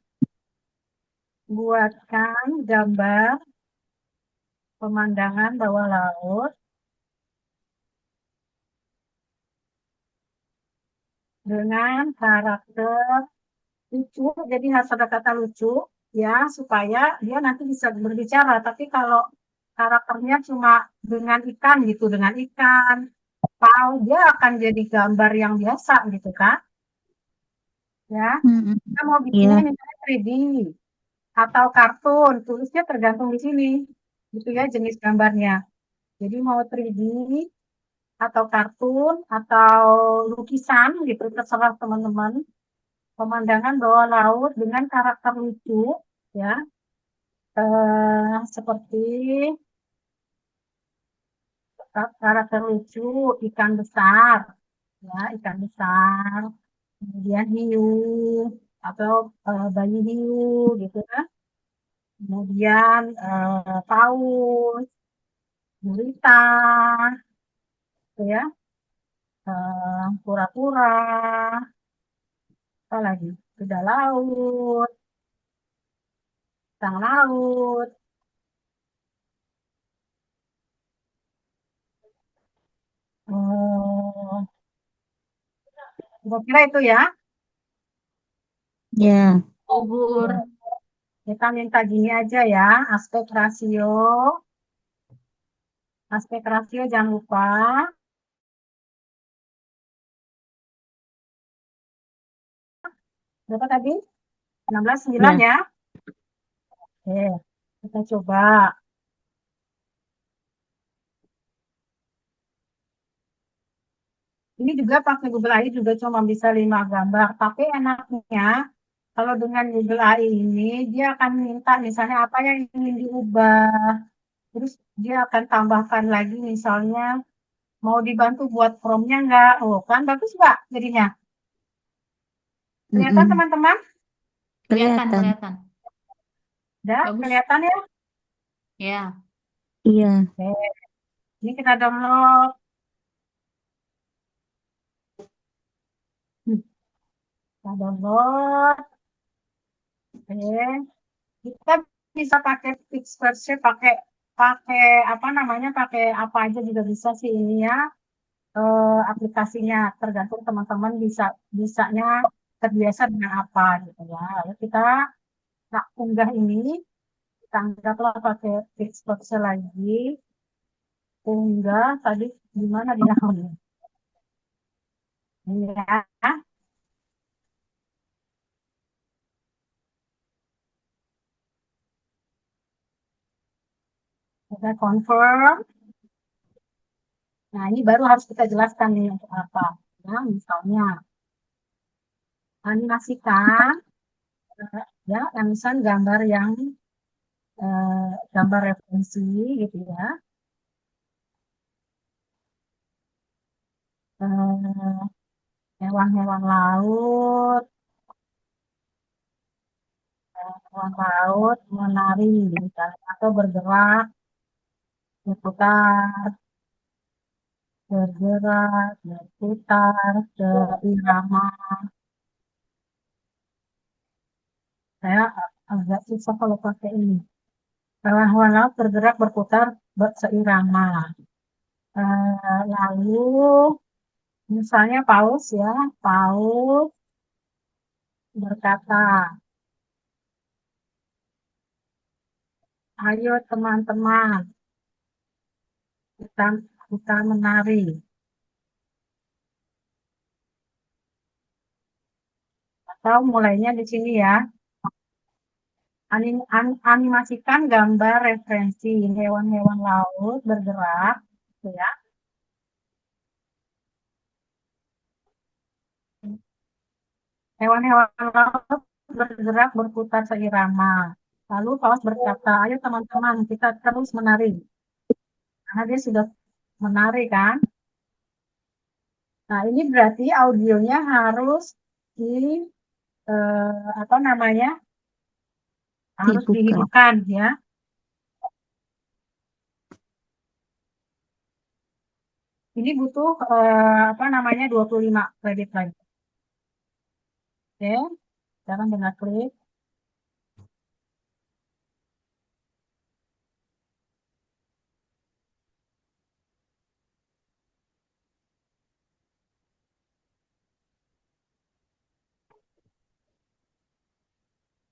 buatkan gambar pemandangan bawah laut dengan karakter lucu, jadi harus ada kata lucu ya, supaya dia nanti bisa berbicara. Tapi kalau karakternya cuma dengan ikan gitu, dengan ikan, paus, dia akan jadi gambar yang biasa gitu kan. Ya, kita mau bikinnya Iya. misalnya 3D atau kartun, tulisnya tergantung di sini, gitu ya jenis gambarnya. Jadi mau 3D atau kartun atau lukisan gitu, terserah teman-teman. Pemandangan bawah laut dengan karakter lucu, ya, seperti karakter lucu ikan besar, ya, ikan besar, kemudian hiu atau bayi hiu gitu kan, kemudian paus, gurita, gitu ya, kura-kura, apa lagi, kuda laut, ikan laut, kira-kira itu ya. Ya. Bubur. Kita minta gini aja ya, aspek rasio jangan lupa. Berapa tadi? 16:9 Ya. ya. Oke, kita coba. Ini juga pakai Google AI juga cuma bisa 5 gambar, tapi enaknya kalau dengan Google AI ini dia akan minta misalnya apa yang ingin diubah, terus dia akan tambahkan lagi misalnya mau dibantu buat promnya enggak, oh kan bagus nggak jadinya? Kelihatan Mm-mm. teman-teman? Kelihatan, Kelihatan. kelihatan. Udah Bagus. kelihatan ya? Ya. Iya. Oke, ini kita download. Kita download. Oke, kita bisa pakai Pixverse, pakai pakai apa namanya, pakai apa aja juga bisa sih ini ya, aplikasinya tergantung teman-teman bisanya terbiasa dengan apa gitu ya. Lalu kita unggah ini, kita anggaplah pakai Pixverse lagi, unggah tadi gimana dia ini ya. Kita confirm. Nah, ini baru harus kita jelaskan nih untuk apa. Ya, misalnya animasikan ya, misalnya gambar yang gambar referensi gitu ya. Hewan-hewan laut, menari misalnya, atau bergerak, berputar, seirama. Saya agak susah kalau pakai ini. Hewan-hewan laut bergerak, berputar, seirama. Lalu misalnya paus ya, paus berkata, ayo teman-teman, kita menari. Atau mulainya di sini ya. Animasikan gambar referensi hewan-hewan laut bergerak, gitu ya. Hewan-hewan laut bergerak berputar seirama. Lalu paus berkata, ayo teman-teman kita terus menari. Karena dia sudah menari kan. Nah ini berarti audionya harus di apa namanya, harus Dibuka. dihidupkan ya. Ini butuh apa namanya 25 kredit lagi. Oke, sekarang dengan klik.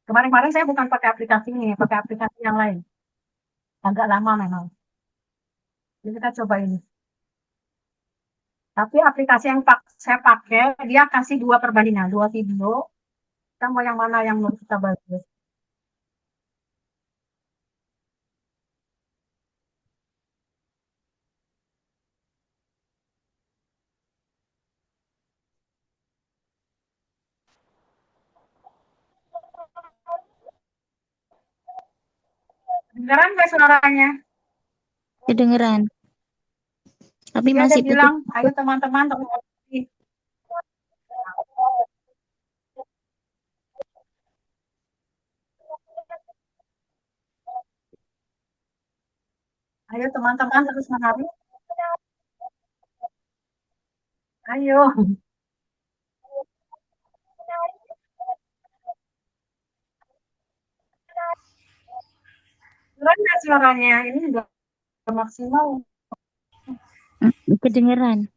Kemarin-kemarin saya bukan pakai aplikasi ini, pakai aplikasi yang lain. Agak lama memang. Jadi kita coba ini. Tapi aplikasi yang saya pakai, dia kasih 2 perbandingan, 2 video. Kita mau yang mana yang menurut kita bagus. Kedengeran nggak suaranya? Kedengeran. Tapi Dia ada masih bilang, putus. ayo teman-teman, ayo teman-teman terus menari. Ayo. Kedengeran nggak suaranya? Ini juga maksimal. Kedengeran.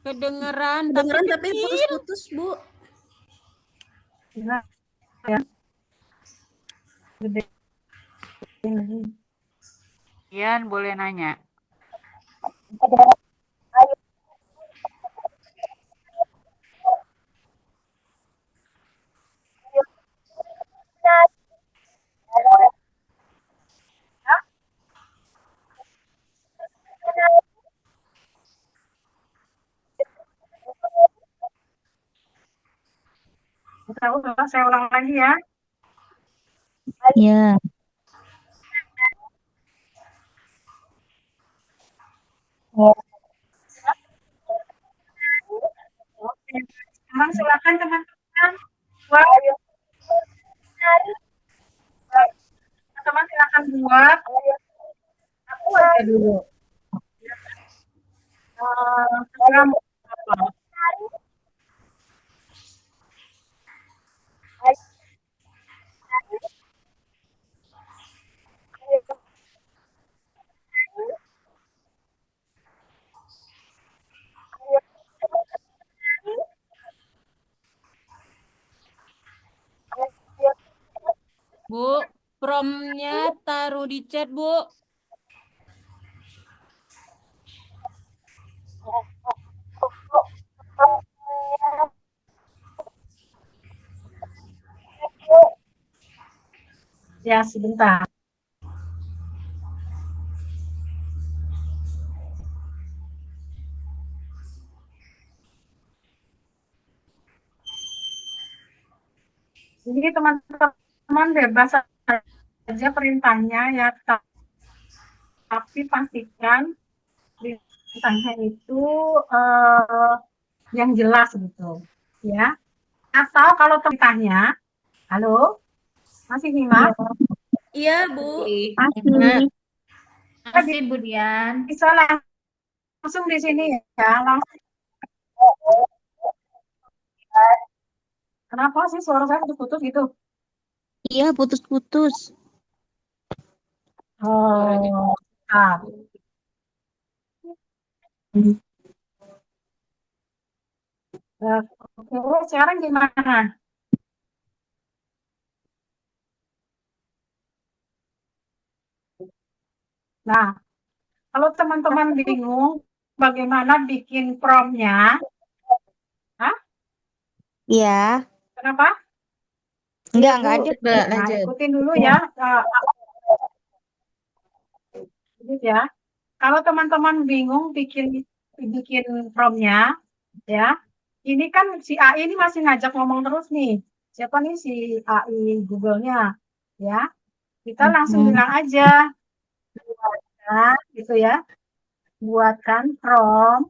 Kedengeran Kedengeran tapi kecil. putus-putus, Bu. Gila, ya. Gede. Ian boleh nanya. Saya ulang lagi ya. Ya. Oke. Sekarang silakan teman-teman. Teman-teman silakan buat. Aku aja dulu. Terserah mau apa. Bu, promnya taruh di chat, Bu. Ya, sebentar. Jadi teman-teman bebas saja perintahnya ya, tapi pastikan perintahnya itu yang jelas gitu, ya. Atau kalau perintahnya, halo, masih nyimak? Iya, Bu. Masih. Masih, Bu Dian. Bisa langsung di sini ya, langsung. Kenapa sih suara saya putus-putus gitu? Iya, putus-putus. Oh, oke, sekarang gimana? Nah, kalau teman-teman bingung bagaimana bikin promnya, hah? Iya. Kenapa? Enggak ada. Nah, ikutin dulu ya. Ya. Kalau teman-teman bingung bikin promnya, ya. Ini kan si AI ini masih ngajak ngomong terus nih. Siapa nih si AI Google-nya? Ya. Kita langsung bilang aja. Buatkan, gitu ya. Buatkan prompt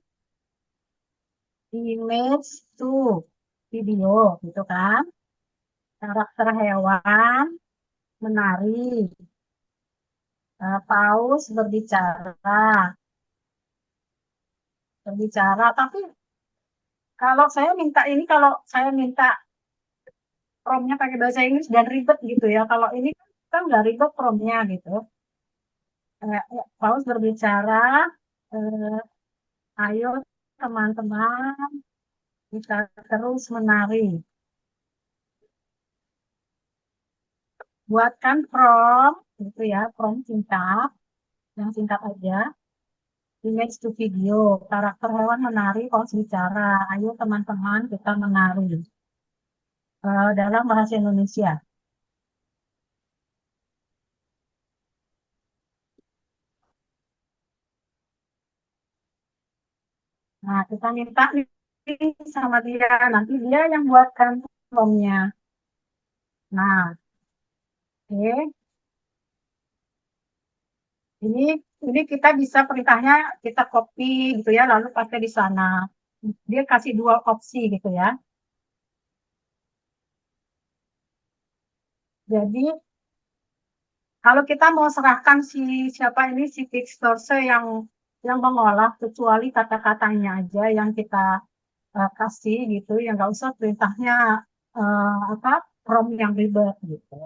image to video, gitu kan. Karakter hewan, menari. Paus berbicara. Tapi kalau saya minta promnya pakai bahasa Inggris dan ribet gitu ya. Kalau ini kan nggak ribet promnya gitu. Paus berbicara, eh, ayo teman-teman kita terus menari. Buatkan prom gitu ya, prom singkat, yang singkat aja. Image to video, karakter hewan menari, paus bicara. Ayo teman-teman kita menari. Dalam bahasa Indonesia. Nah, kita minta nih sama dia, nanti dia yang buatkan promnya. Nah, oke. Ini kita bisa perintahnya kita copy gitu ya, lalu pakai di sana. Dia kasih 2 opsi gitu ya. Jadi kalau kita mau serahkan si Pixtorse yang mengolah kecuali kata-katanya aja yang kita kasih gitu, yang nggak usah perintahnya prompt yang ribet gitu.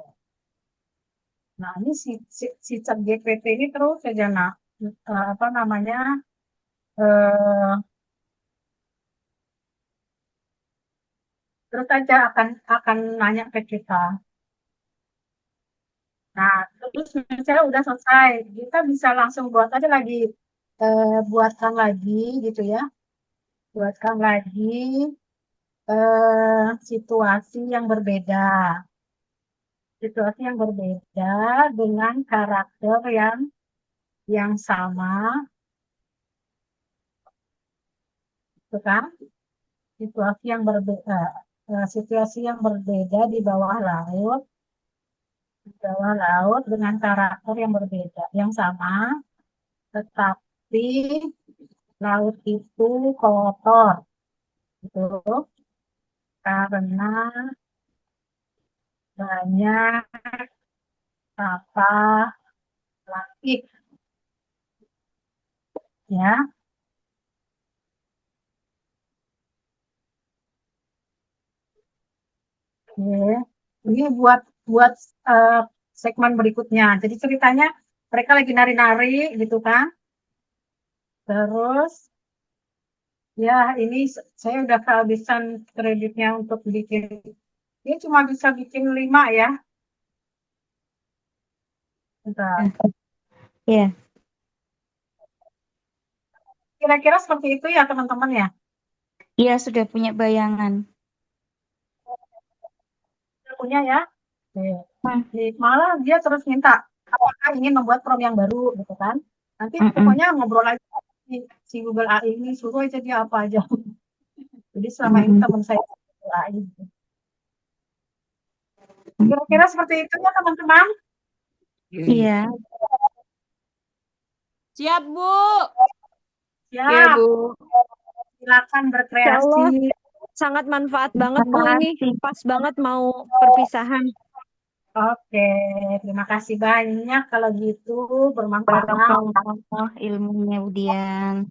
Nah, ini si Chat GPT ini terus saja terus aja akan nanya ke kita. Nah, terus misalnya udah selesai, kita bisa langsung buatkan lagi gitu ya. Buatkan lagi situasi yang berbeda. Situasi yang berbeda dengan karakter yang sama, gitu kan? Situasi yang berbeda di bawah laut dengan karakter yang berbeda, yang sama, tetapi laut itu kotor, gitu, karena banyak sampah plastik, ya. Oke. Ini buat segmen berikutnya. Jadi ceritanya mereka lagi nari-nari gitu kan. Terus ya ini saya udah kehabisan kreditnya untuk bikin. Ini cuma bisa bikin 5 ya. Bentar. Iya. Kira-kira seperti itu ya teman-teman ya. Iya, sudah punya bayangan. Sudah punya ya. Malah dia terus minta apakah ingin membuat prom yang baru gitu kan. Nanti pokoknya ngobrol aja si Google AI ini, suruh aja dia apa aja. Jadi selama ini teman saya Google AI gitu. Kira-kira seperti itu ya teman-teman. Iya. Siap, Bu. Siap. Bu. Silakan Insya berkreasi. Allah sangat manfaat banget Bu ini. Pas banget mau perpisahan. Oke, terima kasih banyak kalau gitu, bermanfaat. Barakallah ilmunya Udian.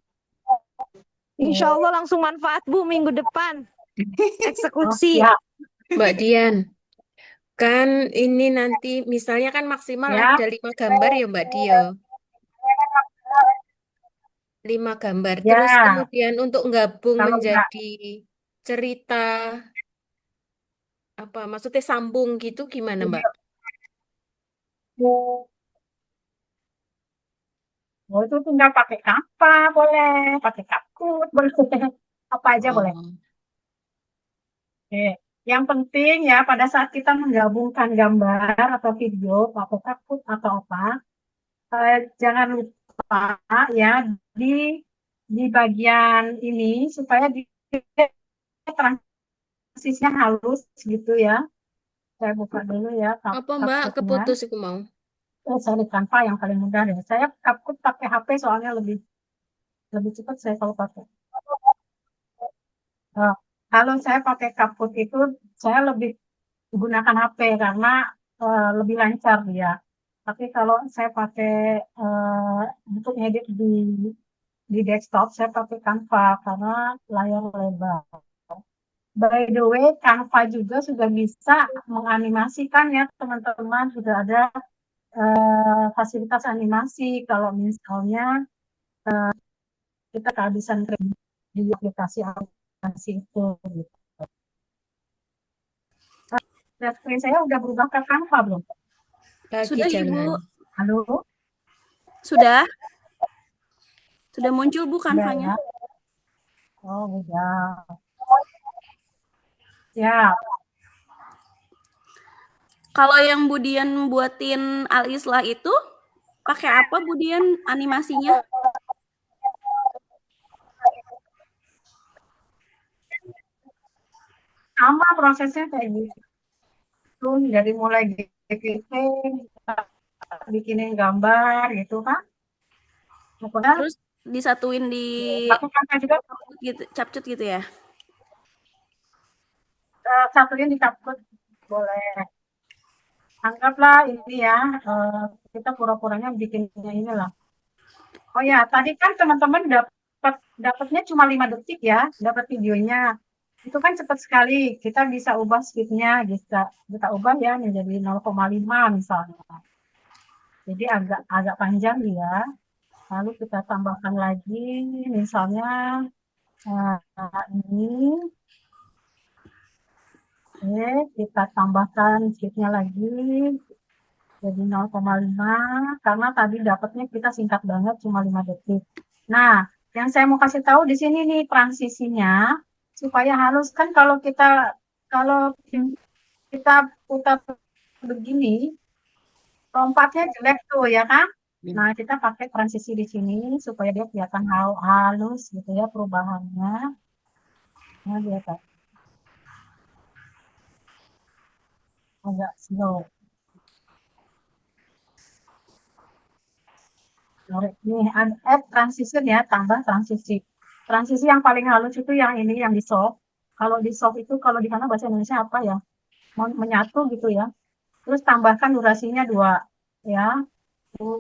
Insya Allah langsung manfaat Bu minggu depan. Eksekusi. siap. Mbak Dian, kan ini nanti misalnya kan maksimal Ya. ada 5 gambar ya Mbak Dio. 5 gambar. Ya. Terus kemudian untuk gabung Kalau menjadi cerita apa maksudnya sambung gitu gimana Mbak? Oh, itu tinggal pakai Canva boleh, pakai CapCut boleh, apa aja boleh. Oke. Yang penting ya pada saat kita menggabungkan gambar atau video atau CapCut atau apa, jangan lupa ya di bagian ini supaya di transisinya halus gitu ya. Saya buka dulu ya Apa Mbak CapCut-nya. keputus aku mau? Saya di Canva yang paling mudah deh. Saya CapCut pakai HP soalnya lebih cepat saya kalau pakai. Kalau saya pakai CapCut itu saya lebih gunakan HP karena lebih lancar dia. Tapi kalau saya pakai untuk ngedit di desktop, saya pakai Canva karena layar lebar. By the way, Canva juga sudah bisa menganimasikan ya teman-teman, sudah ada fasilitas animasi kalau misalnya kita kehabisan kredit di aplikasi itu. Gitu. Screen saya udah berubah ke Canva belum? Lagi Sudah, Ibu. jalan. Halo? Sudah. Sudah muncul Bu Udah kanvanya. ya? Oh, udah. Siap. Kalau yang Bu Dian buatin Al-Islah itu pakai apa Bu Dian animasinya? Sama prosesnya kayak gitu. Dari mulai GPT, kita bikinin gambar gitu kan. Pokoknya Terus disatuin di pakai Canva juga gitu, capcut gitu ya? satuin di Capcut boleh. Anggaplah ini ya, kita pura-puranya bikinnya inilah. Oh ya, tadi kan teman-teman dapatnya cuma 5 detik ya, dapat videonya. Itu kan cepat sekali. Kita bisa ubah speednya, kita ubah ya menjadi 0,5 misalnya. Jadi agak panjang dia. Lalu kita tambahkan lagi, misalnya ini. Oke, kita tambahkan speednya lagi jadi 0,5 karena tadi dapatnya kita singkat banget cuma 5 detik. Nah, yang saya mau kasih tahu di sini nih transisinya supaya halus kan kalau kita putar begini lompatnya jelek tuh ya kan? Nah, kita pakai transisi di sini supaya dia kelihatan halus gitu ya perubahannya. Nah, dia agak slow. Nih, add transition ya, tambah transisi. Transisi yang paling halus itu yang ini, yang di soft. Kalau di soft itu, kalau di sana bahasa Indonesia apa ya? Menyatu gitu ya. Terus tambahkan durasinya 2. Ya,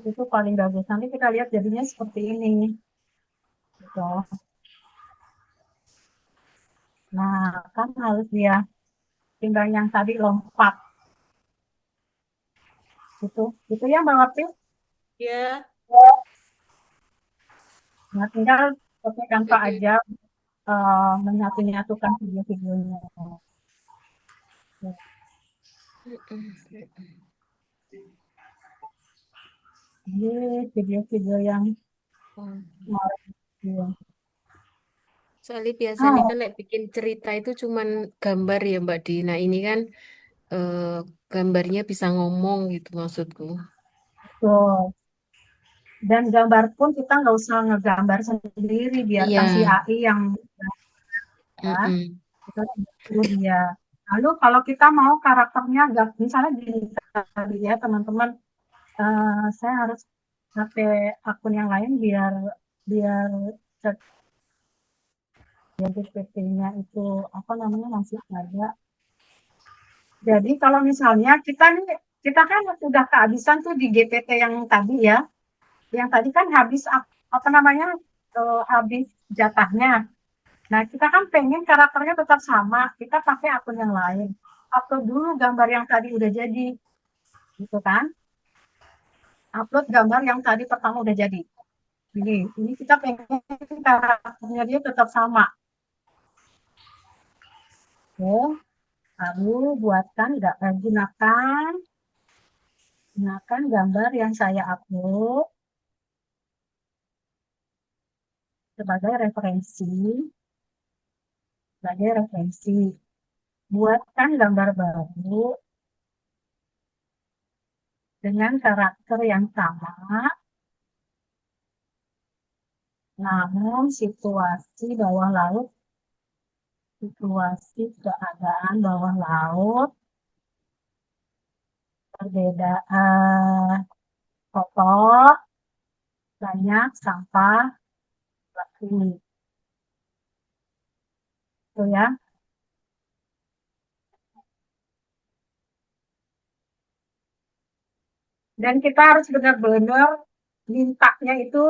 itu paling bagus. Nanti kita lihat jadinya seperti ini. Gitu. Nah, kan harus dia. Tinggal yang tadi lompat. Itu yang Bang Apil. Ya. Nah, tinggal pakai Canva aja menyatu-nyatukan video-videonya. Ini video-video yang Soalnya biasanya kan bikin cerita itu cuman gambar ya Mbak Di. Nah ini kan gambarnya bisa ngomong gitu maksudku. Betul. Dan gambar pun kita nggak usah ngegambar sendiri, biarkan si Iya. AI yang ya, Mm-mm. kita suruh dia. Lalu kalau kita mau karakternya misalnya gini tadi ya teman-teman, saya harus pakai akun yang lain biar GPT-nya itu apa namanya masih ada. Jadi kalau misalnya kita kan sudah kehabisan tuh di GPT yang tadi ya, yang tadi kan habis apa namanya habis jatahnya. Nah kita kan pengen karakternya tetap sama, kita pakai akun yang lain. Upload dulu gambar yang tadi udah jadi, gitu kan? Upload gambar yang tadi pertama udah jadi. Ini kita pengen karakternya dia tetap sama. Oke, lalu gunakan gambar yang saya upload sebagai referensi. Buatkan gambar baru dengan karakter yang sama, namun situasi keadaan bawah laut, perbedaan kotor, banyak sampah plastik. Itu ya. Dan kita harus benar-benar mintanya itu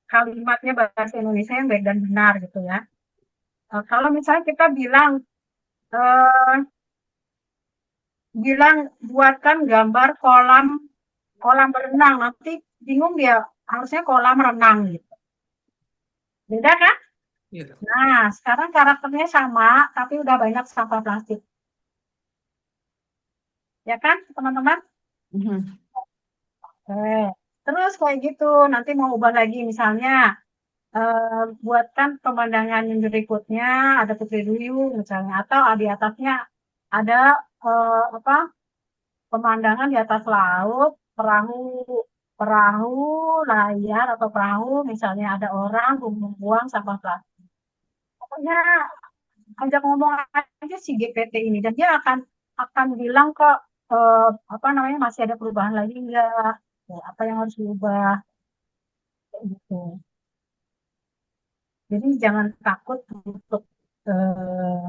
kalimatnya bahasa Indonesia yang baik dan benar gitu ya. Kalau misalnya kita eh, bilang buatkan gambar kolam berenang, nanti bingung dia harusnya kolam renang gitu. Beda kan? Nah, sekarang karakternya sama, tapi udah banyak sampah plastik. Ya kan, teman-teman? Terus kayak gitu, nanti mau ubah lagi misalnya buatkan pemandangan yang berikutnya ada Putri Duyung misalnya, atau di atasnya ada apa pemandangan di atas laut, perahu perahu layar atau perahu misalnya ada orang membuang sampah plastik. Pokoknya ajak ngomong aja si GPT ini dan dia akan bilang kok apa namanya masih ada perubahan lagi enggak, apa yang harus diubah gitu. Jadi jangan takut untuk eh,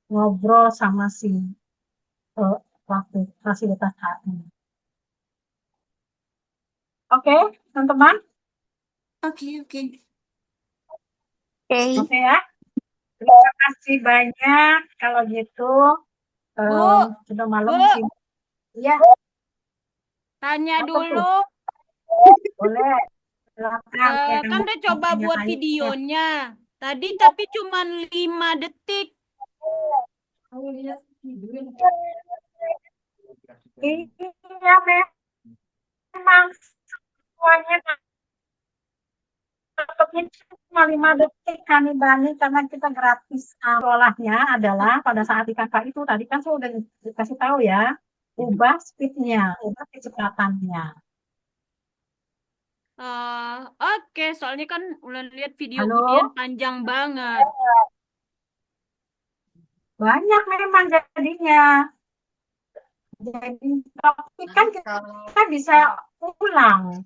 ngobrol sama si eh, fasilitas AI. Oke, teman-teman. Oke. Oke ya. Terima kasih banyak. Kalau gitu sudah malam Bu. sih. Iya. Tanya Apa dulu. tuh? Boleh. Silakan. Kan udah coba buat videonya. Tadi tapi cuma 5 detik. Iya, memang semuanya dapatnya cuma 5 detik kami Bani karena kita gratis. Olahnya adalah pada saat di kakak itu tadi kan saya udah dikasih tahu ya, ubah speednya, ubah kecepatannya. Oke, soalnya kan udah lihat video Halo? Budian panjang banget. Banyak memang jadinya. Jadi tapi kan kita bisa ulang.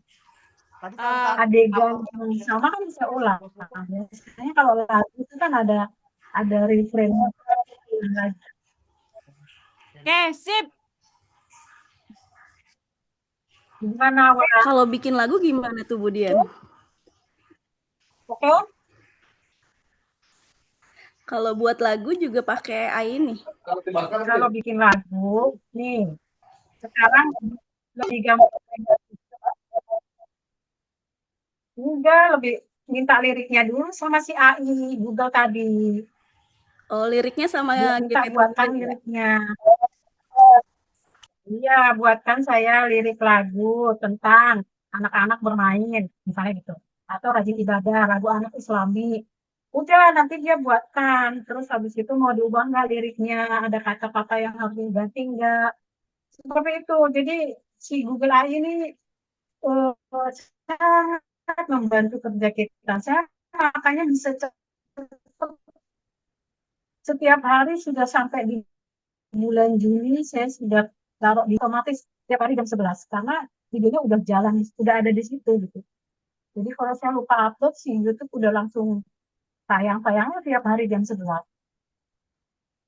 Adegan yang sama kan bisa ulang. Biasanya kalau lagu itu kan ada refrain lagi. Oke, sip. Gimana, Wak? Kalau bikin lagu gimana tuh, Budian? Oke. Kalau buat lagu juga pakai AI ini. Kalau bikin lagu, nih, sekarang lebih gampang. Enggak, lebih minta liriknya dulu sama si AI Google tadi. Oh, liriknya sama Dia minta GPT buatkan juga? liriknya. Iya, buatkan saya lirik lagu tentang anak-anak bermain, misalnya gitu. Atau rajin ibadah, lagu anak Islami. Udah, nanti dia buatkan. Terus habis itu mau diubah nggak liriknya? Ada kata-kata yang harus diganti nggak? Seperti itu. Jadi si Google AI ini sangat membantu kerja kita. Saya makanya bisa cepat. Setiap hari sudah sampai di bulan Juni saya sudah taruh di otomatis setiap hari jam 11 karena videonya udah jalan, udah ada di situ gitu. Jadi kalau saya lupa upload si YouTube udah langsung tayang-tayangnya tiap hari jam 11.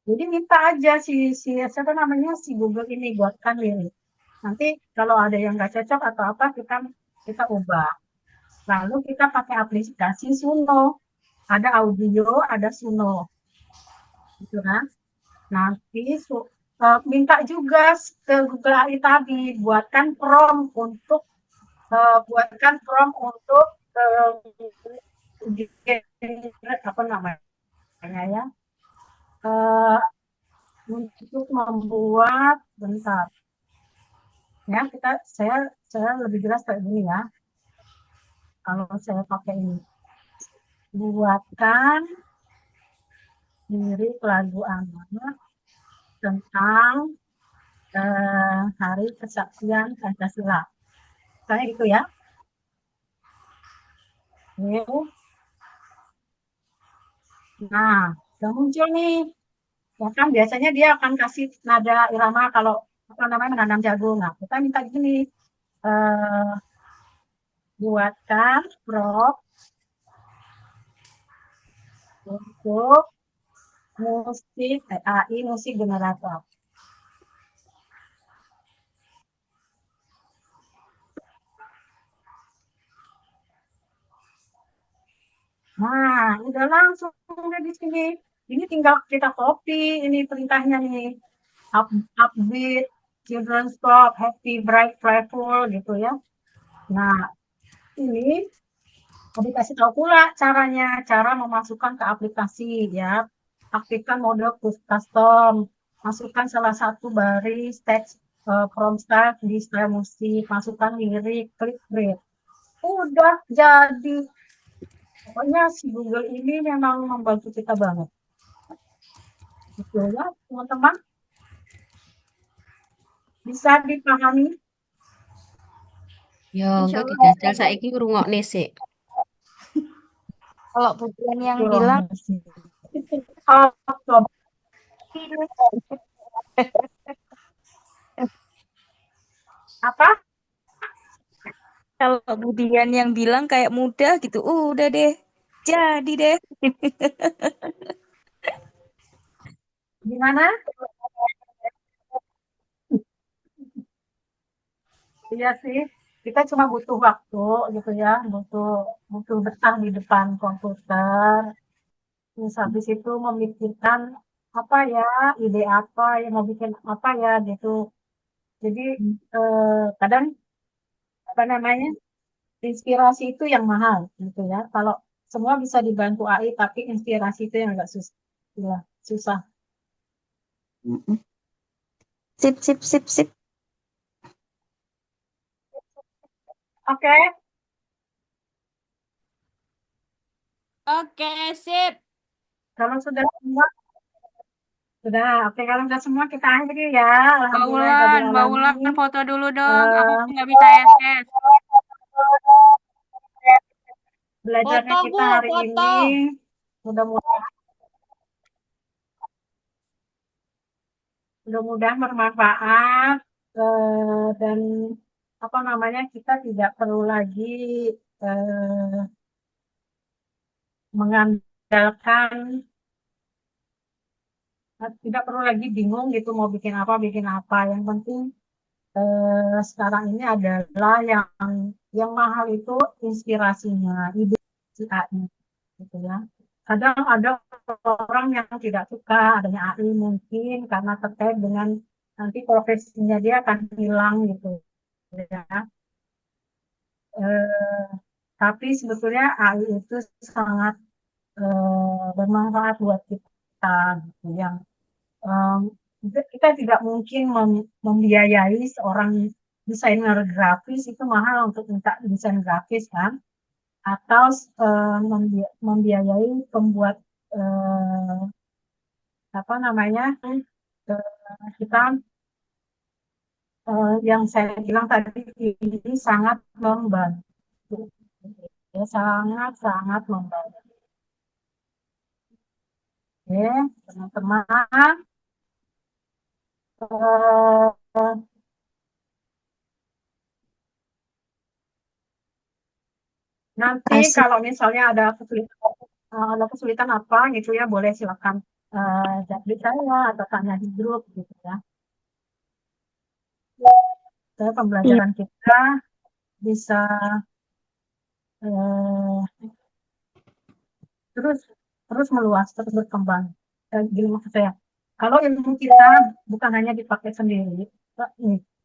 Jadi minta aja si siapa namanya si Google ini buatkan lirik. Nanti kalau ada yang nggak cocok atau apa kita ubah. Lalu kita pakai aplikasi Suno. Ada audio, ada Suno. Gitu kan. Nanti minta juga ke Google AI tadi buatkan prompt untuk apa namanya ya untuk membuat bentar ya saya lebih jelas kayak gini ya kalau saya pakai ini buatkan lirik lagu anak tentang Hari Kesaktian Pancasila. Kayak gitu ya. Nah, udah muncul nih. Ya kan biasanya dia akan kasih nada irama kalau apa namanya menanam jagung. Nah, kita minta gini. Buatkan prompt untuk musik AI musik generator. Nah, udah langsung udah di sini. Ini tinggal kita copy ini perintahnya nih. Upbeat, children stop, happy, bright, playful gitu ya. Nah, ini dikasih tahu pula caranya, cara memasukkan ke aplikasi ya. Aktifkan mode push custom, masukkan salah satu baris teks from style di style musik, masukkan lirik, klik create. Udah jadi. Pokoknya si Google ini memang membantu kita banget. Gitu ya, teman-teman. Bisa dipahami? Ya, Insya enggak Allah. dijajal saiki ngrungokne sik. Kalau budian yang Kurang bilang bersih. Oh, coba. Apa? kalau budian yang bilang kayak mudah gitu, udah deh, jadi deh. Gimana? Iya sih, kita cuma butuh waktu gitu ya, butuh butuh betah di depan komputer, terus habis itu memikirkan apa ya, ide apa yang mau bikin apa ya gitu. Jadi kadang apa namanya inspirasi itu yang mahal gitu ya. Kalau semua bisa dibantu AI, tapi inspirasi itu yang agak susah. Ya, susah. Sip, sip, sip, sip. Oke, Oke, sip. kalau sudah semua sudah. Oke, kalau sudah semua kita akhiri ya. Alhamdulillah Mbak Ulan alamin. foto dulu dong. Aku nggak bisa SS. Belajarnya Foto, kita Bu, hari foto. ini mudah-mudahan bermanfaat dan apa namanya kita tidak perlu lagi eh, mengandalkan tidak perlu lagi bingung gitu mau bikin apa. Yang penting sekarang ini adalah yang mahal itu inspirasinya, ide si AI gitu ya. Kadang ada orang yang tidak suka adanya AI mungkin karena terkait dengan nanti profesinya dia akan hilang gitu ya. Eh, tapi sebetulnya AI itu sangat bermanfaat buat kita gitu yang em, kita tidak mungkin membiayai seorang desainer grafis itu mahal untuk minta desain grafis kan atau membiayai pembuat eh, apa namanya kita yang saya bilang tadi ini sangat membantu ya sangat sangat membantu. Oke teman-teman nanti Asik. kalau misalnya ada kesulitan apa gitu ya boleh silakan jadi saya atau tanya di grup gitu ya. Pembelajaran kita bisa eh, terus terus meluas, terus berkembang. Gini maksud saya, kalau ilmu kita bukan hanya dipakai sendiri,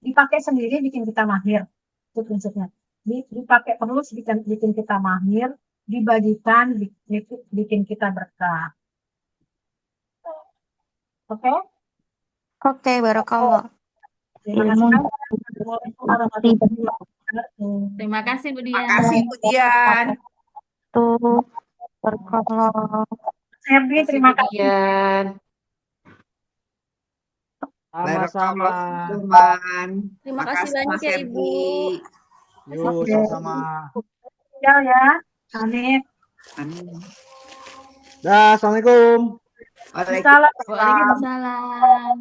dipakai sendiri bikin kita mahir, itu prinsipnya. Dipakai terus bikin kita mahir, dibagikan bikin kita berkah. Oke? Oke, barakallah. Terima Ilmu kasih. Assalamualaikum warahmatullahi wabarakatuh. Terima kasih, Bu Dian. Makasih Bu Dian. tuh barakallah. Herdi, terima kasih. Dian. Sama-sama. Teman. Terima kasih banyak Mas ya, Herdi. Ibu. Yuk, sama-sama. Ya. Amin. Amin. Dah, assalamualaikum. Waalaikumsalam. Waalaikumsalam.